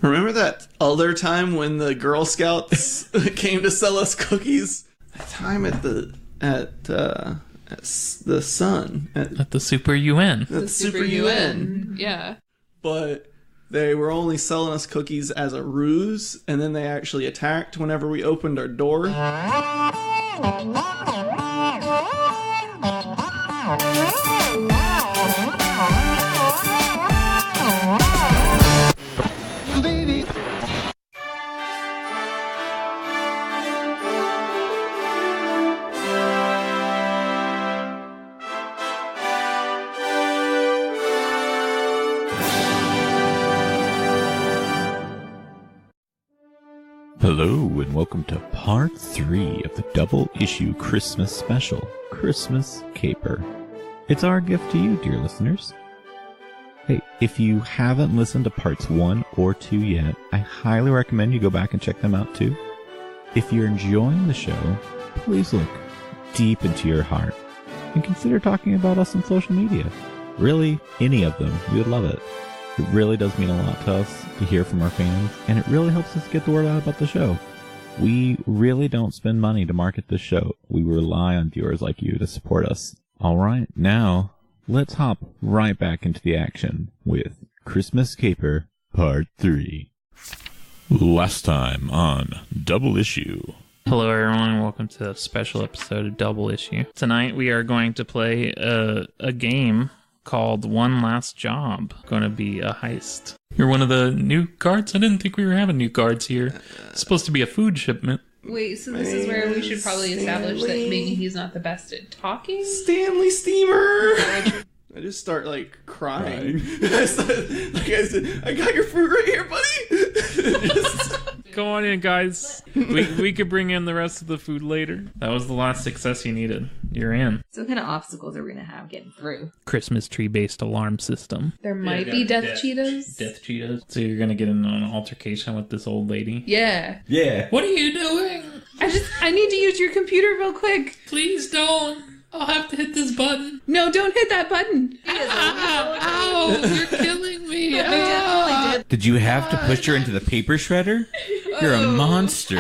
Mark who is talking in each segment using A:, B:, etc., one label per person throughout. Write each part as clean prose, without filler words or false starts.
A: Remember that other time when the Girl Scouts came to sell us cookies? That time at the Sun.
B: At the Super UN.
A: At the Super UN.
C: Yeah.
A: But they were only selling us cookies as a ruse, and then they actually attacked whenever we opened our door.
D: Hello and welcome to part 3 of the double issue Christmas special, Christmas Caper. It's our gift to you, dear listeners. Hey, if you haven't listened to parts 1 or 2 yet, I highly recommend you go back and check them out too. If you're enjoying the show, please look deep into your heart and consider talking about us on social media. Really, any of them. We would love it. It really does mean a lot to us to hear from our fans, and it really helps us get the word out about the show. We really don't spend money to market this show. We rely on viewers like you to support us. Alright, now, let's hop right back into the action with Christmas Caper Part 3. Last time on Double Issue.
B: Hello everyone, and welcome to a special episode of Double Issue. Tonight we are going to play a game called One Last Job. Going to be a heist. You're one of the new guards? I didn't think we were having new guards here. It's supposed to be a food shipment.
C: Wait, so this is where we should probably establish that maybe he's not the best at talking?
A: Stanley Steamer! I just start, crying. I said, I got your food right here, buddy!
B: Come on in, guys. We could bring in the rest of the food later. That was the last success you needed. You're in.
E: So what kind of obstacles are we going to have getting through?
B: Christmas tree-based alarm system.
C: There might be death Cheetos.
B: Death Cheetos. So you're going to get in an altercation with this old lady?
C: Yeah.
D: Yeah.
B: What are you doing?
C: I need to use your computer real quick.
B: Please don't. I'll have to hit this button.
C: No, don't hit that button.
B: Ow, you're killing me.
E: Definitely did.
D: Did you have to push her into the paper shredder? You're a monster.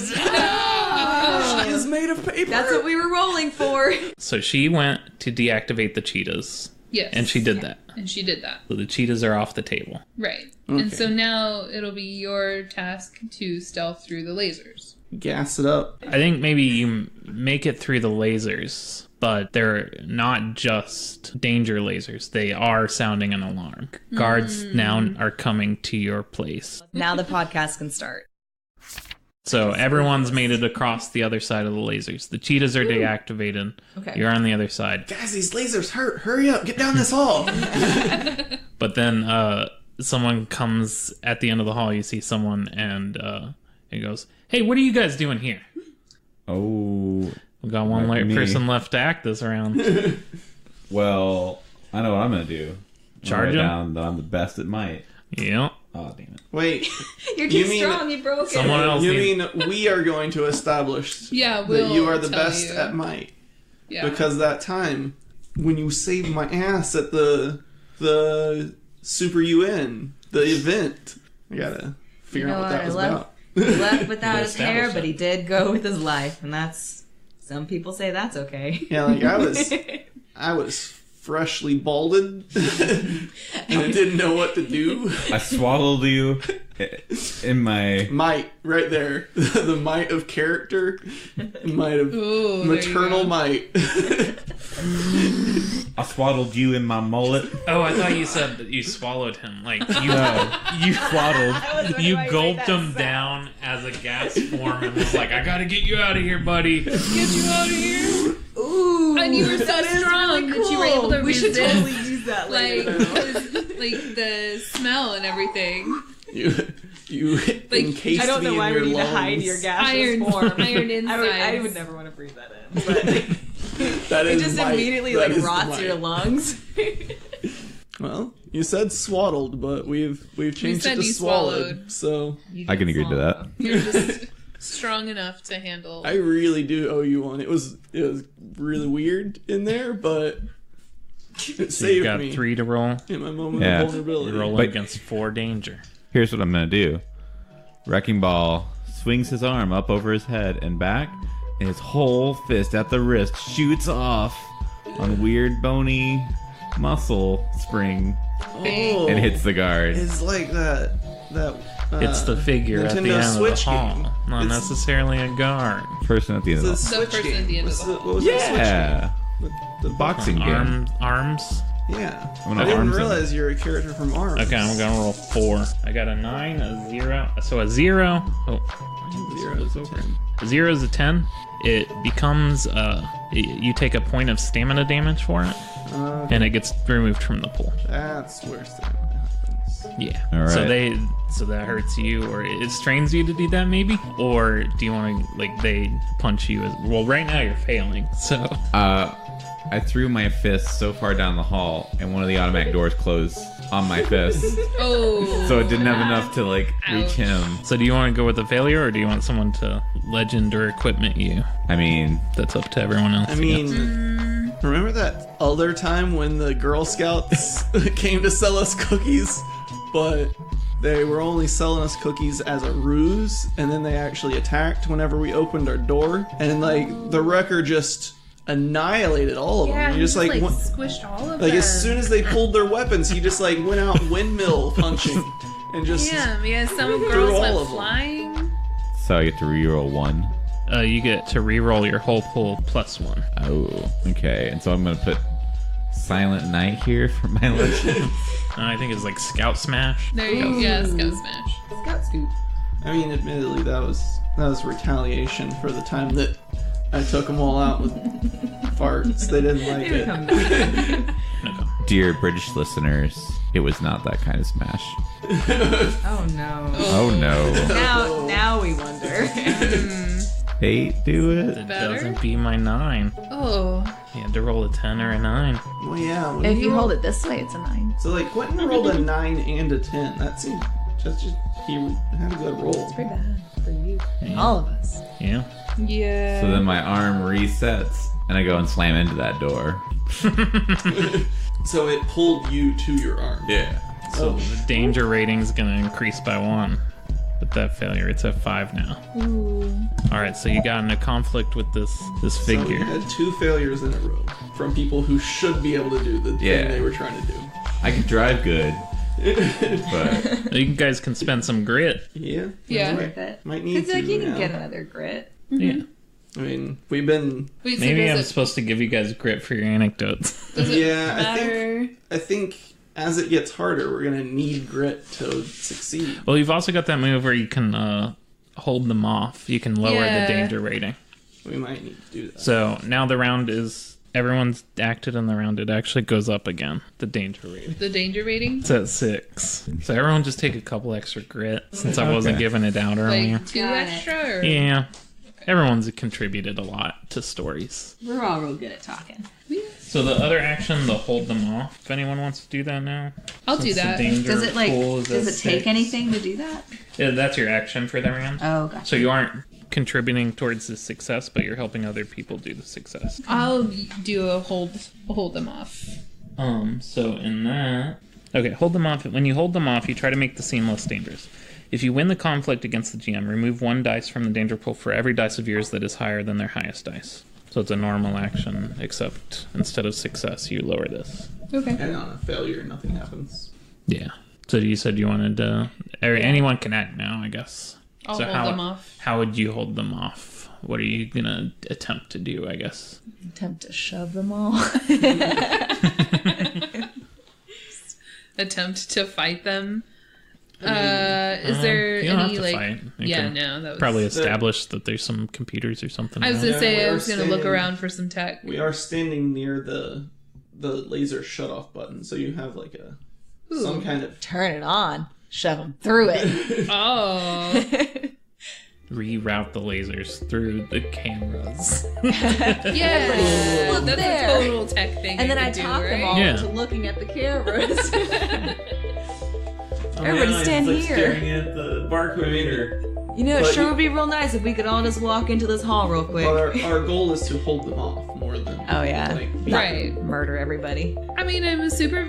A: She is made of paper!
E: That's what we were rolling for.
B: So she went to deactivate the cheetahs.
C: Yes.
B: And she did that.
C: And she did that.
B: So the cheetahs are off the table.
C: Right.
A: Okay.
C: And so now it'll be your task to stealth through the lasers.
A: Gas it up.
B: I think maybe you make it through the lasers, but they're not just danger lasers. They are sounding an alarm. Guards now are coming to your place.
E: Now the podcast can start.
B: So everyone's made it across the other side of the lasers. The cheetahs are deactivated.
E: Okay.
B: You're on the other side.
A: Guys, these lasers hurt. Hurry up. Get down this hall.
B: But then someone comes at the end of the hall. You see someone and he goes, "Hey, what are you guys doing here?"
D: Oh.
B: We got one person left to act this round.
D: Well, I know what I'm going to do.
B: Charge him?
D: Down that I'm the best at might.
B: Yeah.
D: Oh, damn it.
A: Wait.
E: You're too strong, you broke it.
B: Someone else.
A: You mean we are going to establish that you are the best at might?
C: Yeah.
A: Because that time when you saved my ass at the Super UN, the event, I gotta figure out what that was about.
E: He left without his hair, but he did go with his life, and that's... Some people say that's okay.
A: Yeah, I was freshly balded and I didn't know what to do.
D: I swallowed you in my...
A: Might, right there. The might of character. Might of maternal might.
D: I swaddled you in my mullet.
B: Oh, I thought you said that you swallowed him. Like,
D: You swaddled.
B: you gulped him down as a gas form and was like, "I gotta get you out of here, buddy. Get you out of here."
E: Ooh,
C: And you were so strong that you were able to
E: We should
C: resist,
E: totally use that later.
C: like the smell and everything.
A: You encased
E: I don't know
A: me
E: why
A: in
E: we
A: your
E: need
A: lungs.
E: to hide your gaseous
C: Iron
E: form.
C: insides.
E: I would never want to breathe that in. But
A: That
E: it
A: is
E: just
A: might.
E: immediately
A: That is
E: rots
A: might.
E: your lungs.
A: Well, you said swaddled, but we've changed
C: said
A: it to
C: you
A: swallowed. So
D: I can agree to that.
C: You're just strong enough to handle.
A: I really do owe you one. It was really weird in there, but It
B: So you
A: saved
B: got
A: me
B: 3 to roll.
A: in my moment
D: Yeah.
A: of vulnerability.
B: You're rolling
D: But-
B: against 4 danger.
D: Here's what I'm gonna do. Wrecking Ball swings his arm up over his head and back, and his whole fist at the wrist shoots off on weird bony muscle spring
A: Oh,
D: and hits the guard.
A: It's like that.
B: It's the figure at the
A: Nintendo
B: end of the
A: Switch
B: hall,
A: game.
B: not
A: It's-
B: necessarily a guard.
D: Person at the end of
A: The
D: the
A: Switch
C: person
A: game.
C: at the end of
A: What's
C: the
A: the-
C: hall.
A: What was that Switch
D: Yeah,
A: game? The
D: boxing game.
B: Arms.
A: Yeah.
D: I'm gonna
A: I didn't
D: arms him.
A: realize you're a character from ARMS.
B: Okay, I'm gonna roll 4. I got a 9, a 0. So a 0. Oh,
A: Zero is over.
B: a 0 is a 10. It becomes you take a point of stamina damage for it, and it gets removed from the pool.
A: That's worse than what happens.
B: Yeah.
D: All right.
B: So that hurts you, or it strains you to do that, maybe, or do you want to like they punch you? Well, right now you're failing. So
D: I threw my fist so far down the hall, and one of the automatic doors closed on my fist,
C: Oh.
D: so it didn't have enough to like reach
C: Ouch.
D: him.
B: do you want to go with a failure, or do you want someone to legend or equipment you?
D: I mean,
B: That's up to everyone else.
A: I mean, remember that other time when the Girl Scouts came to sell us cookies, but they were only selling us cookies as a ruse, and then they actually attacked whenever we opened our door, and like the wrecker just annihilated all of them.
C: Yeah,
A: You
C: he
A: just like went-
C: squished all of
A: like
C: them.
A: as soon as they pulled their weapons, he just like went out windmill punching and just
C: Yeah, because some
A: Through
C: girls
A: all
C: went
A: of them.
C: flying.
D: so I get to reroll 1.
B: You get to re-roll your whole pool plus 1.
D: Oh, okay. And so I'm gonna put Silent Night here for my legend.
B: I think it's like Scout Smash.
C: There you go. Yeah, Scout Smash.
E: Scout scoop.
A: I mean, admittedly, that was retaliation for the time that I took them all out with farts. They didn't like
E: They
A: it.
E: come back.
D: Dear British listeners, it was not that kind of smash.
E: Oh no.
D: Oh no.
E: Now we wonder.
D: Hey, do it.
B: It
C: Better?
B: doesn't beat my 9.
C: Oh.
B: You had to roll a 10 or a 9.
A: Well, yeah. when
F: If you hold it this way, it's a 9.
A: So like Quentin rolled a 9 and a 10. That seemed just he had a good roll.
F: Pretty bad for you.
B: Yeah.
F: All of us.
B: Yeah.
C: Yeah.
D: So then my arm resets, and I go and slam into that door.
A: So it pulled you to your arm.
D: Yeah.
B: So the danger rating's gonna increase by 1. With that failure, it's at 5 now. Alright, so you got in a conflict with this
A: So we
B: figure.
A: had 2 failures in a row from people who should be able to do the
D: Yeah.
A: thing they were trying to do.
D: I can drive good, but
B: You guys can spend some grit.
A: Yeah.
C: Yeah.
E: Worth it.
A: Might need
E: It's
A: to
E: like you can
A: now.
E: get another grit.
B: Yeah.
A: I mean, we've been.
C: Wait, so
B: Maybe I'm
C: does it
B: supposed to give you guys grit for your anecdotes.
A: Yeah,
C: matter?
A: I think as it gets harder, we're gonna need grit to succeed.
B: Well, you've also got that move where you can hold them off. You can lower
C: Yeah.
B: the danger rating.
A: We might need to do that.
B: So now the round is everyone's acted in the round. It actually goes up again. The danger rating.
C: The danger rating?
B: It's at 6. So everyone just take a couple extra grit since I wasn't
D: Okay.
B: giving it out earlier.
C: Like 2
E: Got it.
C: extra? Or?
B: Yeah. Everyone's contributed a lot to stories.
E: We're all real good at talking.
B: So the other action, the hold them off, if anyone wants to do that now.
C: I'll do
B: Since the
C: that.
B: danger
E: Does it like?
B: pool is
E: Does
B: at
E: it take
B: 6.
E: anything to do that?
B: Yeah, that's your action for the round.
E: Oh, gotcha.
B: So you aren't contributing towards the success, but you're helping other people do the success.
C: I'll do a hold them off.
B: So in that... Okay, hold them off. When you hold them off, you try to make the scene less dangerous. If you win the conflict against the GM, remove 1 dice from the danger pool for every dice of yours that is higher than their highest dice. So it's a normal action, except instead of success, you lower this.
C: Okay.
A: And on a failure, nothing happens.
B: Yeah. So you said you wanted to... Anyone can act now, I guess.
C: I'll
B: So
C: hold them off.
B: How would you hold them off? What are you going to attempt to do, I guess?
F: Attempt to shove them all.
C: Attempt to fight them. Is there
B: you don't
C: any
B: have to
C: like?
B: fight. You
C: Yeah,
B: can
C: no, that was
B: Probably establish that there's some computers or something.
C: I was
B: around.
C: gonna say
A: we
C: I
A: are
C: was gonna look
A: standing-
C: around for some tech.
A: We are standing near the laser shutoff button, so you have like some kind of
F: Turn it on. Shove them through it.
C: Oh,
B: Reroute the lasers through the cameras.
C: yeah,
F: Look
C: that's
F: there.
C: a total tech thing.
E: And then I
C: could do,
E: talk them
C: right?
E: all
B: Yeah.
E: into looking at the cameras. Everybody stand here.
D: Staring at the barcode reader.
E: You know, it
A: But
E: sure
A: you-
E: would be real nice if we could all just walk into this hall real quick.
A: Well, our goal is to hold them off more than
E: Oh, yeah.
A: like,
C: Right.
E: Murder everybody.
C: I I mean,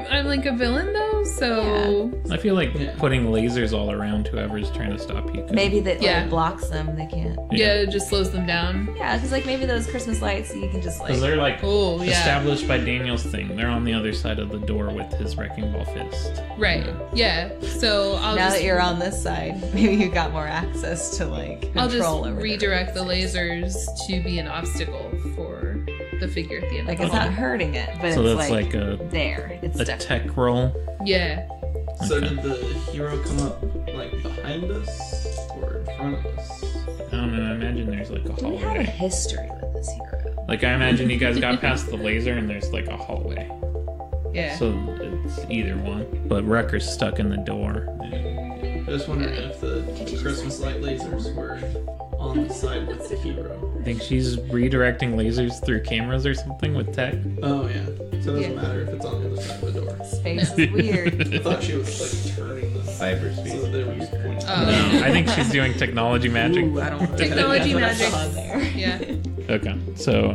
C: I'm like a villain though, so
B: I feel like putting lasers all around whoever's trying to stop you.
E: Maybe that
C: Yeah.
E: like blocks them. They can't.
C: yeah, it just slows them down.
E: Yeah, because like maybe those Christmas lights you can just
B: Because
E: like.
B: they're like
C: Oh, yeah.
B: established by Daniel's thing. They're on the other side of the door with his wrecking ball fist.
C: Right. Yeah. So I'll
E: Now
C: just
E: that you're on this side, maybe you got more access to like
C: I'll just
E: control over
C: redirect the
E: them.
C: lasers to be an obstacle for the figure at the end.
E: Like
C: of
E: it's
C: the
E: not hurting it, but
B: So
E: it's
B: that's like a
E: there. It's stuck.
B: tech roll.
C: Yeah.
A: So
B: Okay.
A: did the hero come up like behind us or in front of us?
B: I don't know. I imagine there's like a
E: Do we have a
B: hallway.
E: history with this hero?
B: Like I imagine you guys got past the laser and there's like a hallway.
C: Yeah.
B: So it's either one. But Wrecker's stuck in the door.
A: I was wondering if the Christmas light lasers were on the side with the hero.
B: I think she's redirecting lasers through cameras or something with tech.
A: Oh yeah. So it doesn't
E: Yeah.
A: matter if it's on the other side of the door.
E: Space is weird.
A: I thought she was like turning them
D: Cyberspace.
A: so that they were just pointing.
C: Oh.
B: No, I think she's doing technology magic.
A: Ooh, I don't know.
C: Technology
E: That's
C: magic.
E: on there.
C: Yeah.
B: Okay, so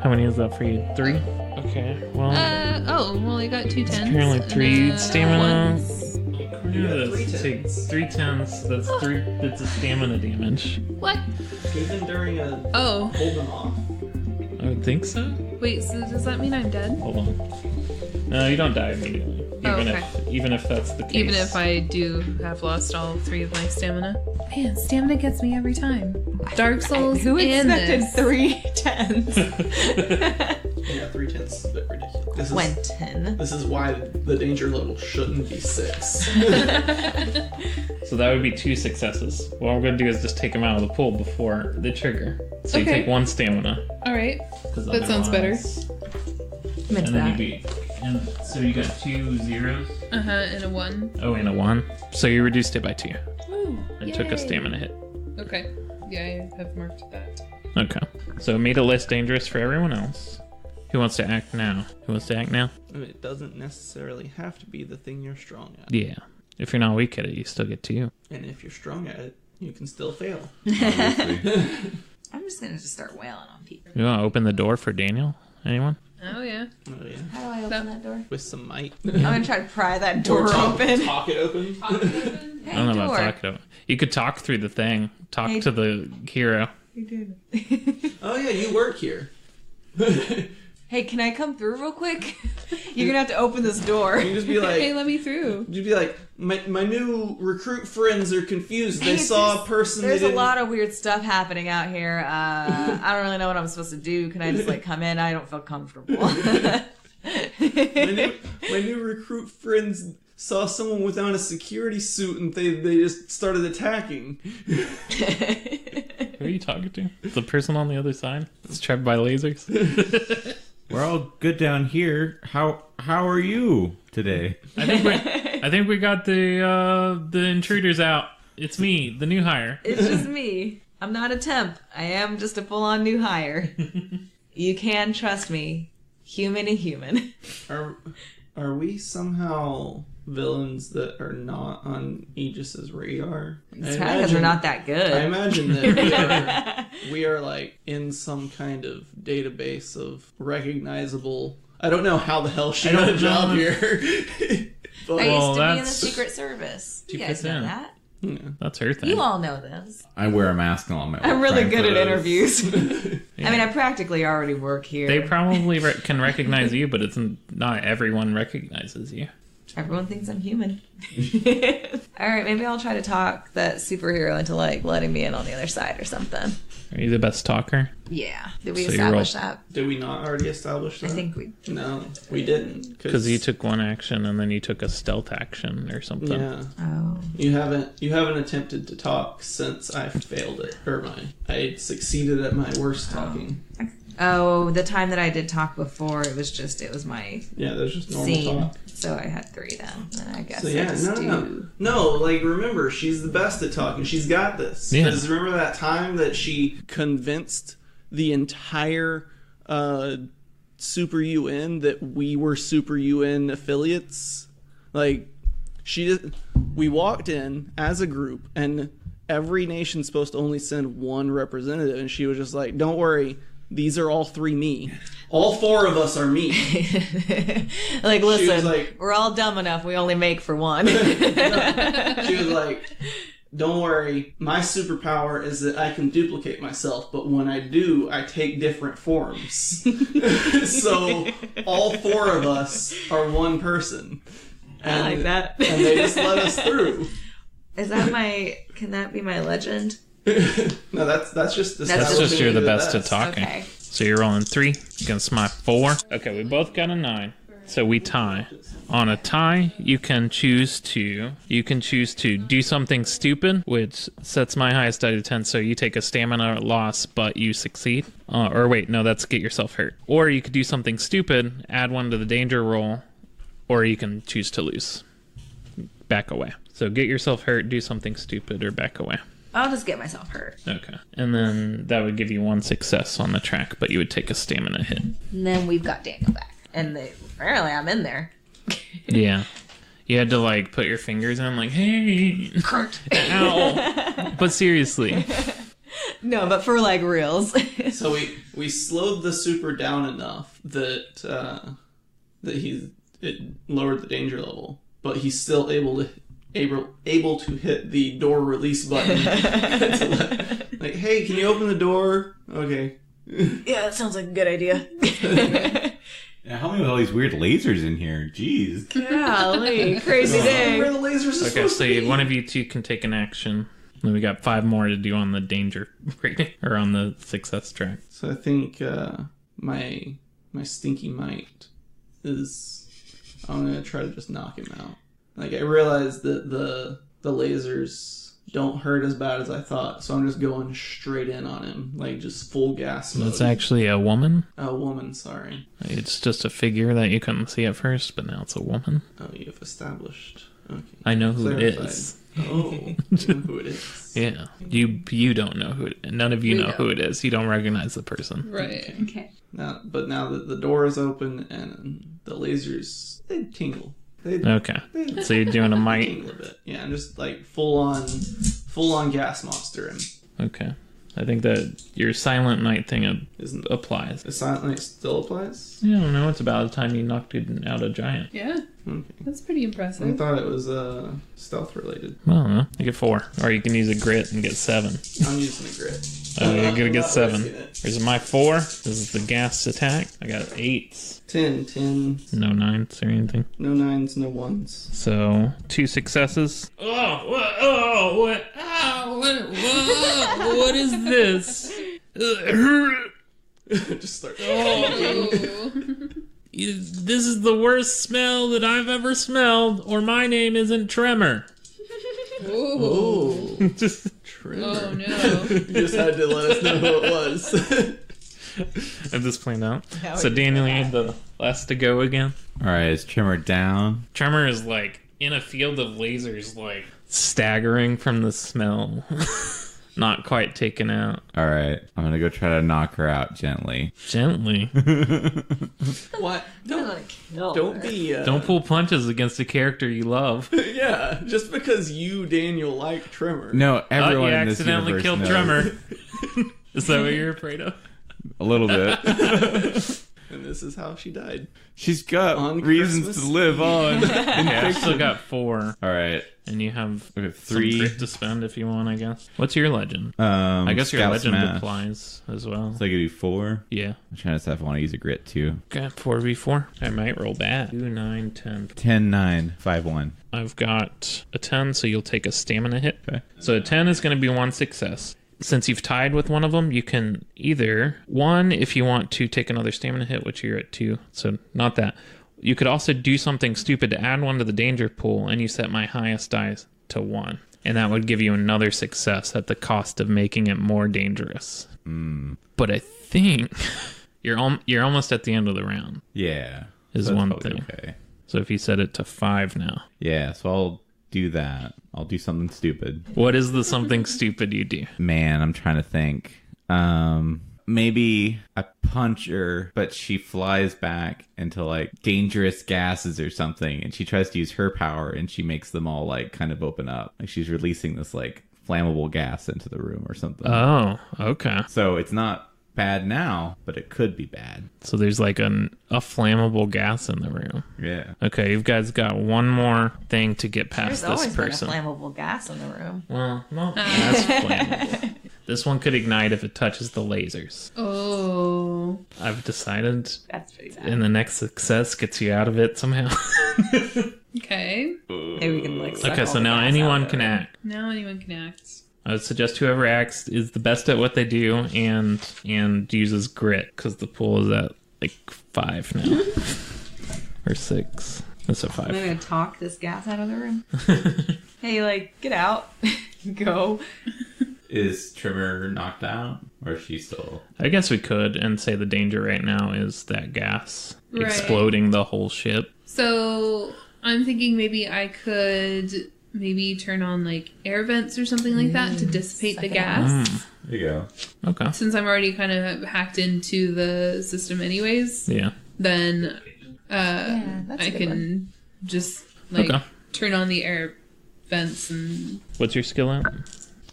B: how many is that for you? 3? Okay, well,
C: Well, I got 2 tens.
B: apparently
C: and
B: 3
C: a
B: stamina.
C: one.
B: Yeah,
A: three
B: that's
A: tens.
B: 3 tens. That's 3. That's a stamina damage.
C: What?
A: Even during a
C: Oh,
A: hold them off.
B: I would think so.
C: wait. So does that mean I'm dead?
B: Hold on. No, you don't die immediately. Even
C: okay.
B: even if that's the case.
C: Even if I do have lost all 3 of my stamina. Man, stamina gets me every time. Dark Souls
E: Who
C: and
E: expected
C: this.
E: 3 tens?
A: Yeah, 3 tenths is a bit ridiculous.
E: Quentin.
A: This is why the danger level shouldn't be 6.
B: So that would be 2 successes. What I'm gonna do is just take him out of the pool before the trigger. So you
C: Okay.
B: take 1 stamina.
C: All right.
B: 'Cause
C: That sounds better.
B: otherwise-
E: I'm into
B: And then
E: that.
B: you and so you got 2 zeros.
C: And a 1.
B: Oh, and a 1. So you reduced it by 2.
C: Woo!
B: And took a stamina hit.
C: Okay. Yeah, I have marked that.
B: Okay. So it made it less dangerous for everyone else. Who wants to act now? Who wants to act now?
A: It doesn't necessarily have to be the thing you're strong at.
B: Yeah. If you're not weak at it, you still get 2.
A: And if you're strong at it, you can still fail.
E: I'm just gonna just start wailing on people.
B: You want to open the door for Daniel? Anyone?
C: Oh, yeah.
A: Oh yeah.
E: How do I open that door?
A: With some might.
E: I'm gonna try to pry that door open.
A: Talk it open.
E: Hey,
B: I don't know
E: door.
B: about talking about. You could talk through the thing. Talk
E: Hey.
B: to the hero.
E: You did.
A: Oh yeah, you work here.
E: Hey, can I come through real quick? You're gonna have to open this door.
A: You just be
C: Hey,
A: like,
C: let me through.
A: you'd be like, my new recruit friends are confused. They
E: Hey,
A: saw a person.
E: There's
A: they
E: a
A: didn't...
E: lot of weird stuff happening out here. I don't really know what I'm supposed to do. Can I just like come in? I don't feel comfortable.
A: my new recruit friends saw someone without a security suit and they just started attacking.
B: Who are you talking to? The person on the other side? It's trapped by lasers?
D: We're all good down here. How are you today?
B: I think we got the intruders out. It's me, the new hire.
E: It's just me. I'm not a temp. I am just a full-on new hire. You can trust me. Human to human.
A: Are we somehow villains that are not on Aegis's radar?
E: It's probably because we're not that good.
A: I imagine that we are like in some kind of database of recognizable. I don't know how the hell she got a job here. But
E: I used to be in the
B: that's-
E: Secret Service. You guys
B: fits
E: know
B: in.
E: that.
A: yeah.
B: That's her thing.
E: You all know this.
D: I wear a mask and all my.
E: I'm really good at
D: photos.
E: interviews. I mean, I practically already work here.
B: They probably can recognize you, but it's not everyone recognizes you.
E: Everyone thinks I'm human. All right, maybe I'll try to talk that superhero into like letting me in on the other side or something.
B: Are you the best talker?
E: Yeah. Did we
B: So you
E: establish
B: roll-
E: that?
A: Did we not already establish that?
E: I think we.
A: No, we didn't.
B: Because you took 1 action and then you took a stealth action or something.
A: Yeah,
E: Oh.
A: you haven't attempted to talk since I failed it, or I succeeded at my worst talking.
E: Oh, the time that I did talk before, it was my
A: Yeah, that's just normal
E: scene.
A: talk.
E: So I had 3 then. And I guess
A: So
E: I
A: yeah,
E: just
A: no. Like remember, she's the best at talking. She's got this.
B: Yeah.
A: Because remember that time that she convinced the entire Super UN that we were Super UN affiliates? Like we walked in as a group, and every nation's supposed to only send 1 representative, and she was just like, "Don't worry, these are all 3 me. All 4 of us are me.
E: Like, listen,
A: like-
E: we're all dumb enough. We only make for one.
A: She was like, don't worry, my superpower is that I can duplicate myself, but when I do, I take different forms. So all 4 of us are one person.
E: I like that.
A: And they just let us through.
E: Is that can that be my legend?
A: No, that's just
B: That's just you're the best at talking.
E: Okay.
B: So you're rolling 3 against my 4. Okay, we both got a 9. So we tie. On a tie, you can choose to do something stupid, which sets my highest die to 10. So you take a stamina loss, but you succeed. Or wait, no, that's get yourself hurt. Or you could do something stupid, add 1 to the danger roll, or you can choose to lose. Back away. So get yourself hurt, do something stupid, or back away.
E: I'll just get myself hurt.
B: Okay. And then that would give you 1 success on the track, but you would take a stamina hit.
E: And then we've got Daniel back. And apparently I'm in there.
B: Yeah. You had to, like, put your fingers in, like, hey, ow. But seriously.
E: No, but for, like, reals.
A: So we slowed the super down enough that it lowered the danger level, but he's still able to hit the door release button. Like, hey, can you open the door? Okay.
E: Yeah, that sounds like a good idea.
D: Yeah, how many of all these weird lasers in here? Jeez.
E: Golly, crazy day.
A: Where the lasers are
B: Okay,
A: supposed to be.
B: so one of you two can take an action. Then we got 5 more to do on the danger rating, or on the success track.
A: So I think my stinky might is I'm gonna try to just knock him out. Like, I realized that the lasers don't hurt as bad as I thought, so I'm just going straight in on him, like just full gas mode.
B: It's actually a woman.
A: A woman, sorry.
B: It's just a figure that you couldn't see at first, but now it's a woman.
A: Oh, you've established. Okay.
B: I know who it
A: Clarified.
B: is.
A: Oh, you know who it is.
B: Yeah. You don't know who it. None of you
C: We
B: know
C: know.
B: who it is. You don't recognize the person.
C: Right.
F: Okay.
A: Now that the door is open and the lasers, they tingle. They
B: Okay. So you're doing a might.
A: tingle a bit. Yeah, I'm just like full on gas monster him.
B: Okay. I think that your Silent Night thing
A: Isn't
B: applies.
A: the Silent Night still applies?
B: Yeah, I don't know. It's about the time you knocked out a giant.
C: Yeah,
A: Okay.
C: that's pretty
A: I
C: impressive.
A: thought it was stealth related.
B: Well, I don't know. You get 4. Or you can use a grit and get 7.
A: I'm using a grit.
B: Oh, you're gonna get
A: Not
B: 7.
A: risking it.
B: Here's my 4. This is the gas attack. I got 8s.
A: 10,
B: No 9s or anything.
A: no 9s, no 1s.
B: So 2 successes. What is this?
A: Just start.
B: This is the worst smell that I've ever smelled, or my name isn't Tremor.
A: Oh, Tremor.
C: Oh no.
A: You just had to let us know who it was.
B: I'm just playing out.
E: How
B: So
E: would you
B: Daniel,
E: do
B: you have the last to go again.
D: All right, is Tremor down?
B: Tremor is like in a field of lasers, like staggering from the smell. Not quite taken out.
D: All right, I'm gonna go try to knock her out gently.
B: Gently.
A: What?
E: Don't
A: Don't be.
B: Don't pull punches against a character you love.
A: Yeah, just because you, Daniel, like Tremor.
D: No, everyone
B: You
D: in this
B: accidentally
D: universe
B: killed
D: knows.
B: Tremor. Is that what you're afraid of?
D: A little bit.
A: And this is how she died.
D: She's got
A: On
D: reasons
A: Christmas
D: to live on.
B: Okay, I've still got 4.
D: All right,
B: And you have
D: okay,
B: some
D: 3.
B: grit to spend if you want, I guess. What's your legend? I guess your
D: Scout
B: legend
D: Smash.
B: applies as well.
D: So I could do 4.
B: Yeah.
D: I'm trying to decide if I want to use a grit too.
B: Got 4v4. I might roll bad. 2, 9, 10.
D: 10, 9, 5, 1.
B: I've got a 10, so you'll take a stamina hit.
D: Okay.
B: So a 10 is going to be 1 success. Since you've tied with one of them, you can either, 1, if you want to take another stamina hit, which you're at 2, so not that. You could also do something stupid to add 1 to the danger pool, and you set my highest die to 1. And that would give you another success at the cost of making it more dangerous. But I think you're almost at the end of the round,
D: Yeah.
B: is
D: So that's
B: one
D: probably
B: thing.
D: Okay.
B: So if you set it to 5 now,
D: Yeah, so I'll do that. I'll do something stupid.
B: what is the something stupid you do?
D: Man, I'm trying to think. Maybe I punch her, but she flies back into like dangerous gases or something, and she tries to use her power, and she makes them all like kind of open up. Like she's releasing this like flammable gas into the room or something.
B: Oh, okay.
D: So it's not bad now, but it could be bad.
B: So there's like a flammable gas in the room.
D: Yeah.
B: Okay, you guys got one more thing to get past
E: There's
B: this
E: always
B: person.
E: been a flammable gas in the room.
B: Well, not as flammable. This one could ignite if it touches the lasers.
C: Oh.
B: I've decided,
E: That's pretty bad.
B: and the next success gets you out of it somehow.
C: Okay.
E: Maybe we can like. suck
B: Okay,
E: all
B: so
E: the
B: now
E: gas
B: anyone
E: out
B: can
E: of it.
B: act.
C: Now anyone can act.
B: I would suggest whoever acts is the best at what they do and uses grit, because the pool is at like 5 now. Or 6. That's a
E: I'm
B: 5.
E: gonna talk this gas out of the room. Hey, like, get out. Go.
D: Is Tremor knocked out? Or is she still...
B: I guess we could and say the danger right now is that gas
C: Right.
B: exploding the whole ship.
C: So I'm thinking maybe I could maybe turn on like air vents or something like that to dissipate the
E: suck it
C: gas.
D: There you go.
B: Okay.
C: Since I'm already kind of hacked into the system anyways,
B: Yeah.
C: then
E: that's
C: I
E: a good
C: can just like
B: Okay.
C: turn on the air vents and
B: What's your skill at?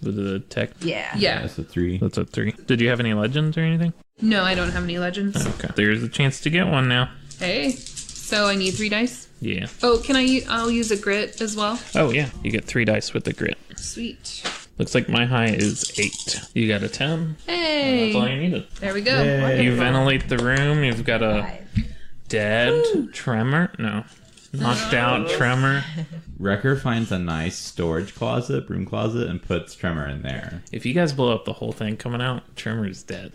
B: With the tech?
E: Yeah.
C: yeah.
D: That's a 3.
B: That's a 3. Did you have any legends or anything?
C: No, I don't have any legends.
B: Okay. There's a chance to get one now.
C: Hey, so I need 3 dice.
B: Yeah.
C: Oh, can I'll use a grit as well.
B: Oh, yeah. You get 3 dice with the grit.
C: Sweet.
B: Looks like my high is 8. You got a 10. That's all
C: Hey,
B: you needed.
C: there we go.
D: Yay.
B: You ventilate the room. You've got a
E: 5.
B: dead Tremor. No. Knocked out Tremor.
D: Wrecker finds a nice storage closet, broom closet, and puts Tremor in there.
B: If you guys blow up the whole thing coming out, Tremor's dead.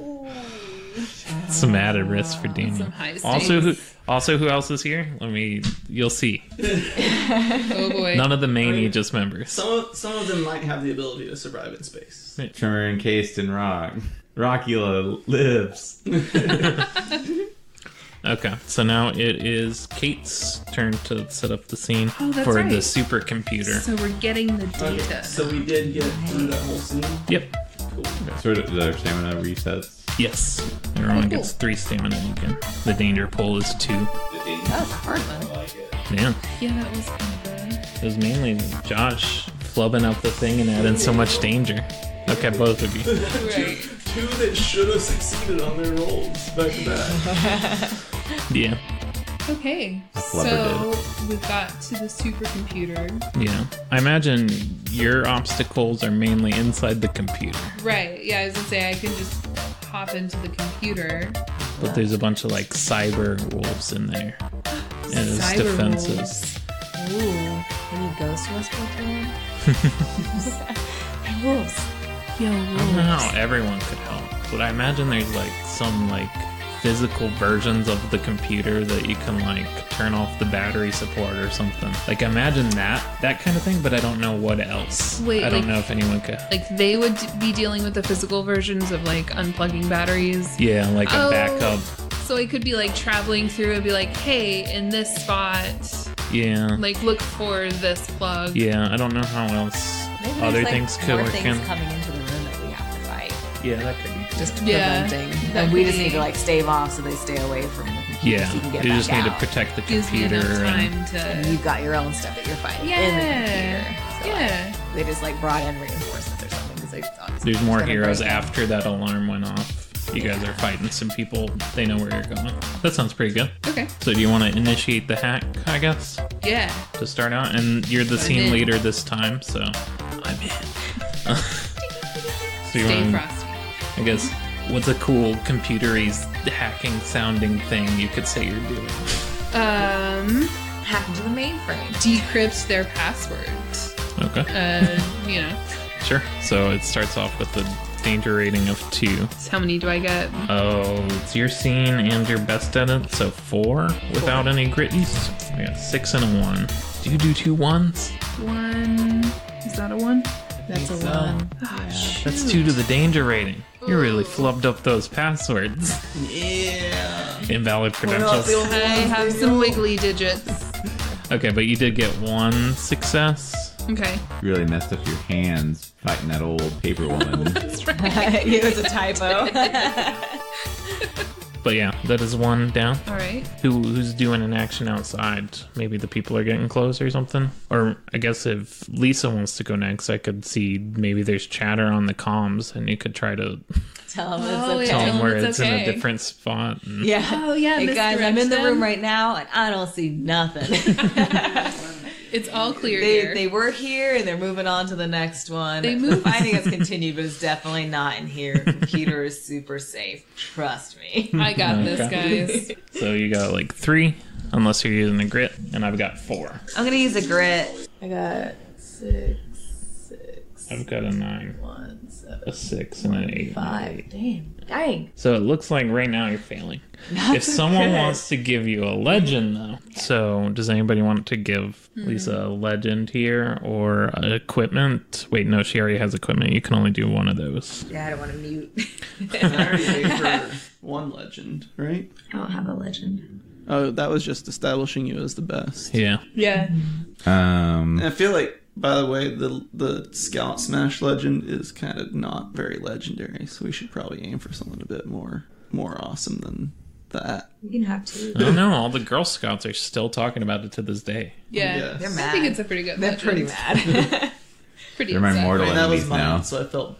B: Some added risk for Daniel.
C: Some high
B: Also, who else is here? You'll see.
C: Oh boy.
B: None of the main Aegis members.
A: Some of them might have the ability to survive in space.
D: Tremor encased in rock. Rockula lives.
B: Okay, so now it is Kate's turn to set up the scene
C: Oh, that's
B: for the
C: right.
B: supercomputer.
C: So we're getting the
A: Okay,
C: data.
A: so we did get through that whole scene.
B: Yep.
A: Cool.
D: Sort of their stamina resets.
B: Yes. Everyone gets 3 stamina again. The danger pool is 2.
E: That was a hard one.
B: Yeah.
C: Yeah, that was kind of bad.
B: It was mainly Josh flubbing up the thing and adding so much danger. Okay, both of you.
C: Right.
A: 2 that should have succeeded on their rolls back to back.
B: Yeah.
C: Okay.
D: Flubber
C: So we got to the supercomputer.
B: Yeah. I imagine your obstacles are mainly inside the computer.
C: Right. Yeah, I was gonna say I can just hop into the computer.
B: But there's a bunch of like cyber wolves in there. And it's
C: Cyber
B: defenses.
E: Ooh. Any ghost whisper to him? Hey, wolves.
C: Yo,
B: I don't know how everyone could help, but I imagine there's like some like physical versions of the computer that you can like turn off the battery support or something. Like imagine that kind of thing, but I don't know what else.
C: Wait,
B: I don't
C: like-
B: know if anyone could.
C: Like they would be dealing with the physical versions of like unplugging batteries.
B: Yeah, like a
C: Oh.
B: backup.
C: So it could be like traveling through and be like, hey, in this spot,
B: Yeah.
C: like look for this plug.
B: Yeah, I don't know how else
E: Maybe
B: other
E: there's, like,
B: things could
E: more
B: work
E: things
B: in.
E: coming into the room that we have to fight.
B: Yeah, that could be.
E: Just
C: Yeah,
E: preventing.
C: that
E: And we
C: could
E: just
C: be-
E: need to like stave off so they stay away from the computer.
B: Yeah,
E: So you can get
B: you
E: back
B: just need to
E: out.
B: protect the
C: Gives me
B: computer.
C: enough
B: And,
C: time
E: And
C: to.
E: you've got your own stuff that you're fighting in the
C: Yeah.
E: computer. So,
C: Yeah.
E: like, they just like brought in reinforcements or something because they thought
B: there's more
E: it's gonna
B: heroes
E: break them.
B: after that alarm went off. You guys are fighting some people. They know where you're going. That sounds pretty good.
C: Okay.
B: So do you want to initiate the hack, I guess,
C: Yeah.
B: to start out? And you're the
C: I'm
B: scene
C: in.
B: leader this time, so I'm in. So you
C: Stay
B: want,
C: frosty.
B: I guess, what's a cool computery hacking sounding thing you could say you're doing?
E: Hack into the mainframe.
C: Decrypt their passwords.
B: Okay,
C: You know.
B: sure. So it starts off with the danger rating of 2.
C: So how many do I get?
B: Oh, it's your scene and your best at it, so 4 without any gritties. I got 6 and a 1. Do you do 2 1s?
C: 1. Is that a 1?
E: That's a
B: so.
E: one.
B: That's 2 to the danger rating. You really flubbed up those passwords.
A: Yeah.
B: Invalid credentials.
C: I have some wiggly digits.
B: Okay, but you did get 1 success.
C: Okay.
D: You really messed up your hands fighting that old paper woman.
E: It was a typo.
B: But yeah, that is one down.
C: All right.
B: Who's doing an action outside? Maybe the people are getting close or something. Or I guess if Lisa wants to go next, I could see maybe there's chatter on the comms, and you could try to
E: Tell him
C: Oh,
E: it's
C: yeah.
E: okay.
B: tell them where
C: it's
B: it's in a
C: okay.
B: different spot. And
E: Yeah.
C: Oh, yeah,
E: Hey guys, I'm
C: misdirect
E: in the
C: them.
E: room right now and I don't see nothing.
C: It's all clear here.
E: They were here and they're moving on to the next one.
C: They
E: The
C: moved.
E: fighting has continued, but it's definitely not in here. Computer is super safe. Trust me.
C: I got this,
B: Okay.
C: guys.
B: So you got like 3, unless you're using a grit, and I've got 4.
E: I'm gonna use a grit. I got 6,
B: I've got a 9,
E: 1, 7,
B: a 6, and an 8.
E: 5. Dang.
B: So it looks like right now you're failing. If someone wants to give you a legend, though, so does anybody want to give Lisa a legend here or equipment? Wait, no, she already has equipment. You can only do one of those.
E: Yeah, I don't want to mute.
A: I already gave her one legend, right?
E: I don't have a legend.
A: Oh, that was just establishing you as the best.
B: Yeah.
C: Yeah.
A: And I feel like, by the way, the Scout Smash legend is kind of not very legendary, so we should probably aim for something a bit more awesome than that.
E: You can have 2.
B: I don't know. All the Girl Scouts are still talking about it to this day.
C: Yeah.
A: Yes.
E: They're
C: I
E: mad.
C: think it's a pretty good
E: They're
C: legend.
E: pretty mad.
C: Pretty
D: They're my
C: upset.
A: I
D: mortal
A: mean, that was
D: enemies
A: mine,
D: now.
A: so I felt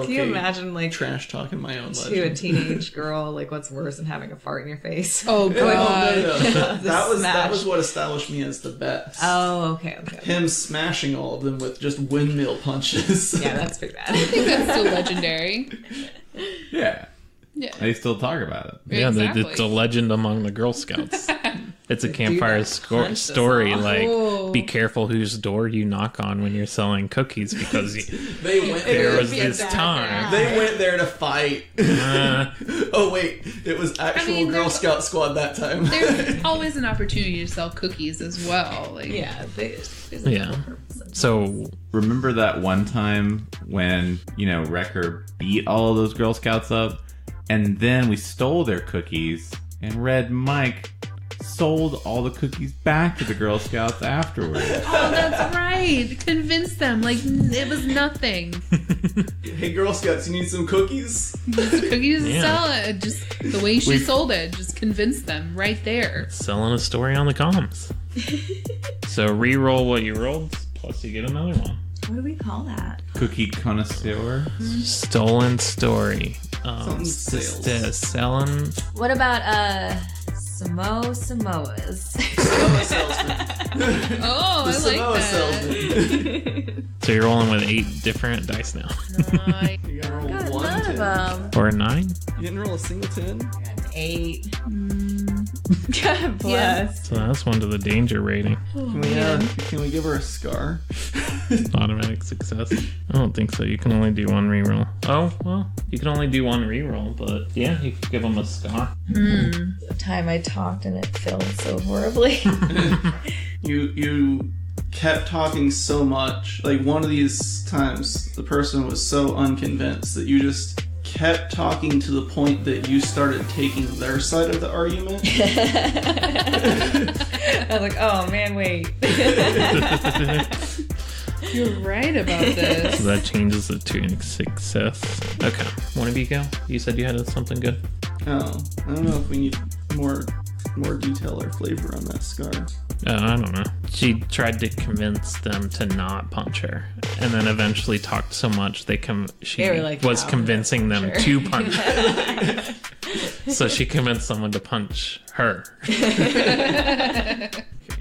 E: Can you
A: okay
E: imagine, like,
A: trash talking my own
E: to a
A: legend.
E: teenage girl, like, what's worse than having a fart in your face?
C: Oh,
A: No,
C: God.
A: no. that was
E: Smash.
A: what established me as the best.
E: Oh, okay.
A: Him smashing all of them with just windmill punches.
E: Yeah, that's pretty bad.
C: I think that's still legendary.
D: Yeah.
C: Yeah.
D: They still talk about it.
B: Yeah,
C: Exactly.
B: it's a legend among the Girl Scouts. It's a campfire
E: that punch us
B: story.
E: all.
B: Like,
C: Oh.
B: be careful whose door you knock on when you're selling cookies because
A: They went
B: there
A: there.
B: was
E: be a
B: this
E: bad
B: time.
A: They went there to fight. Oh wait, it was actual
C: mean,
A: Girl
C: there's-
A: Scout squad that time.
C: There's always an opportunity to sell cookies as well. Like,
E: Yeah, there's a
B: Yeah.
E: purpose.
B: So
D: Remember that one time when, Wrecker beat all of those Girl Scouts up? And then we stole their cookies, and Red Mike sold all the cookies back to the Girl Scouts afterwards.
C: Oh, that's right. Convince them. Like, it was nothing.
A: Hey Girl Scouts, you need some cookies?
C: Cookies to
B: Yeah.
C: sell it. Just the way she sold it. Just convince them right there.
B: selling a story on the comms. So re-roll what you rolled, plus you get another one.
E: What do we call that?
D: Cookie connoisseur.
B: Stolen story.
A: Something sales.
B: Selling.
E: What about Samoas?
A: Samoa salesman.
C: Oh,
A: The
C: I like
A: Samoa
C: that.
A: salesman.
B: So you're rolling with 8 different dice now.
C: Nice.
A: You gotta roll
E: God,
A: one
E: none
A: 10.
E: of them.
B: Or a 9?
A: You didn't roll a single 10?
E: 8. God bless.
B: So that's one to the danger rating.
A: Can we give her a scar?
B: Automatic success. I don't think so. You can only do one reroll. Oh, well, you can only do one reroll, but yeah, you could give them a scar.
E: The time I talked and it failed so horribly.
A: You kept talking so much. Like one of these times, the person was so unconvinced that you just kept talking to the point that you started taking their side of the argument.
E: I was like, oh man, wait.
C: You're right about
B: So
C: this.
B: that changes it to a success. Okay, one of you go. You said you had something good.
A: Oh, I don't know if we need more detail or flavor on that scar.
B: I don't know. She tried to convince them to not punch her, and then eventually talked so much she
E: They were like,
B: was
E: "No,
B: convincing them
E: punch her."
B: to punch her. So she convinced someone to punch her.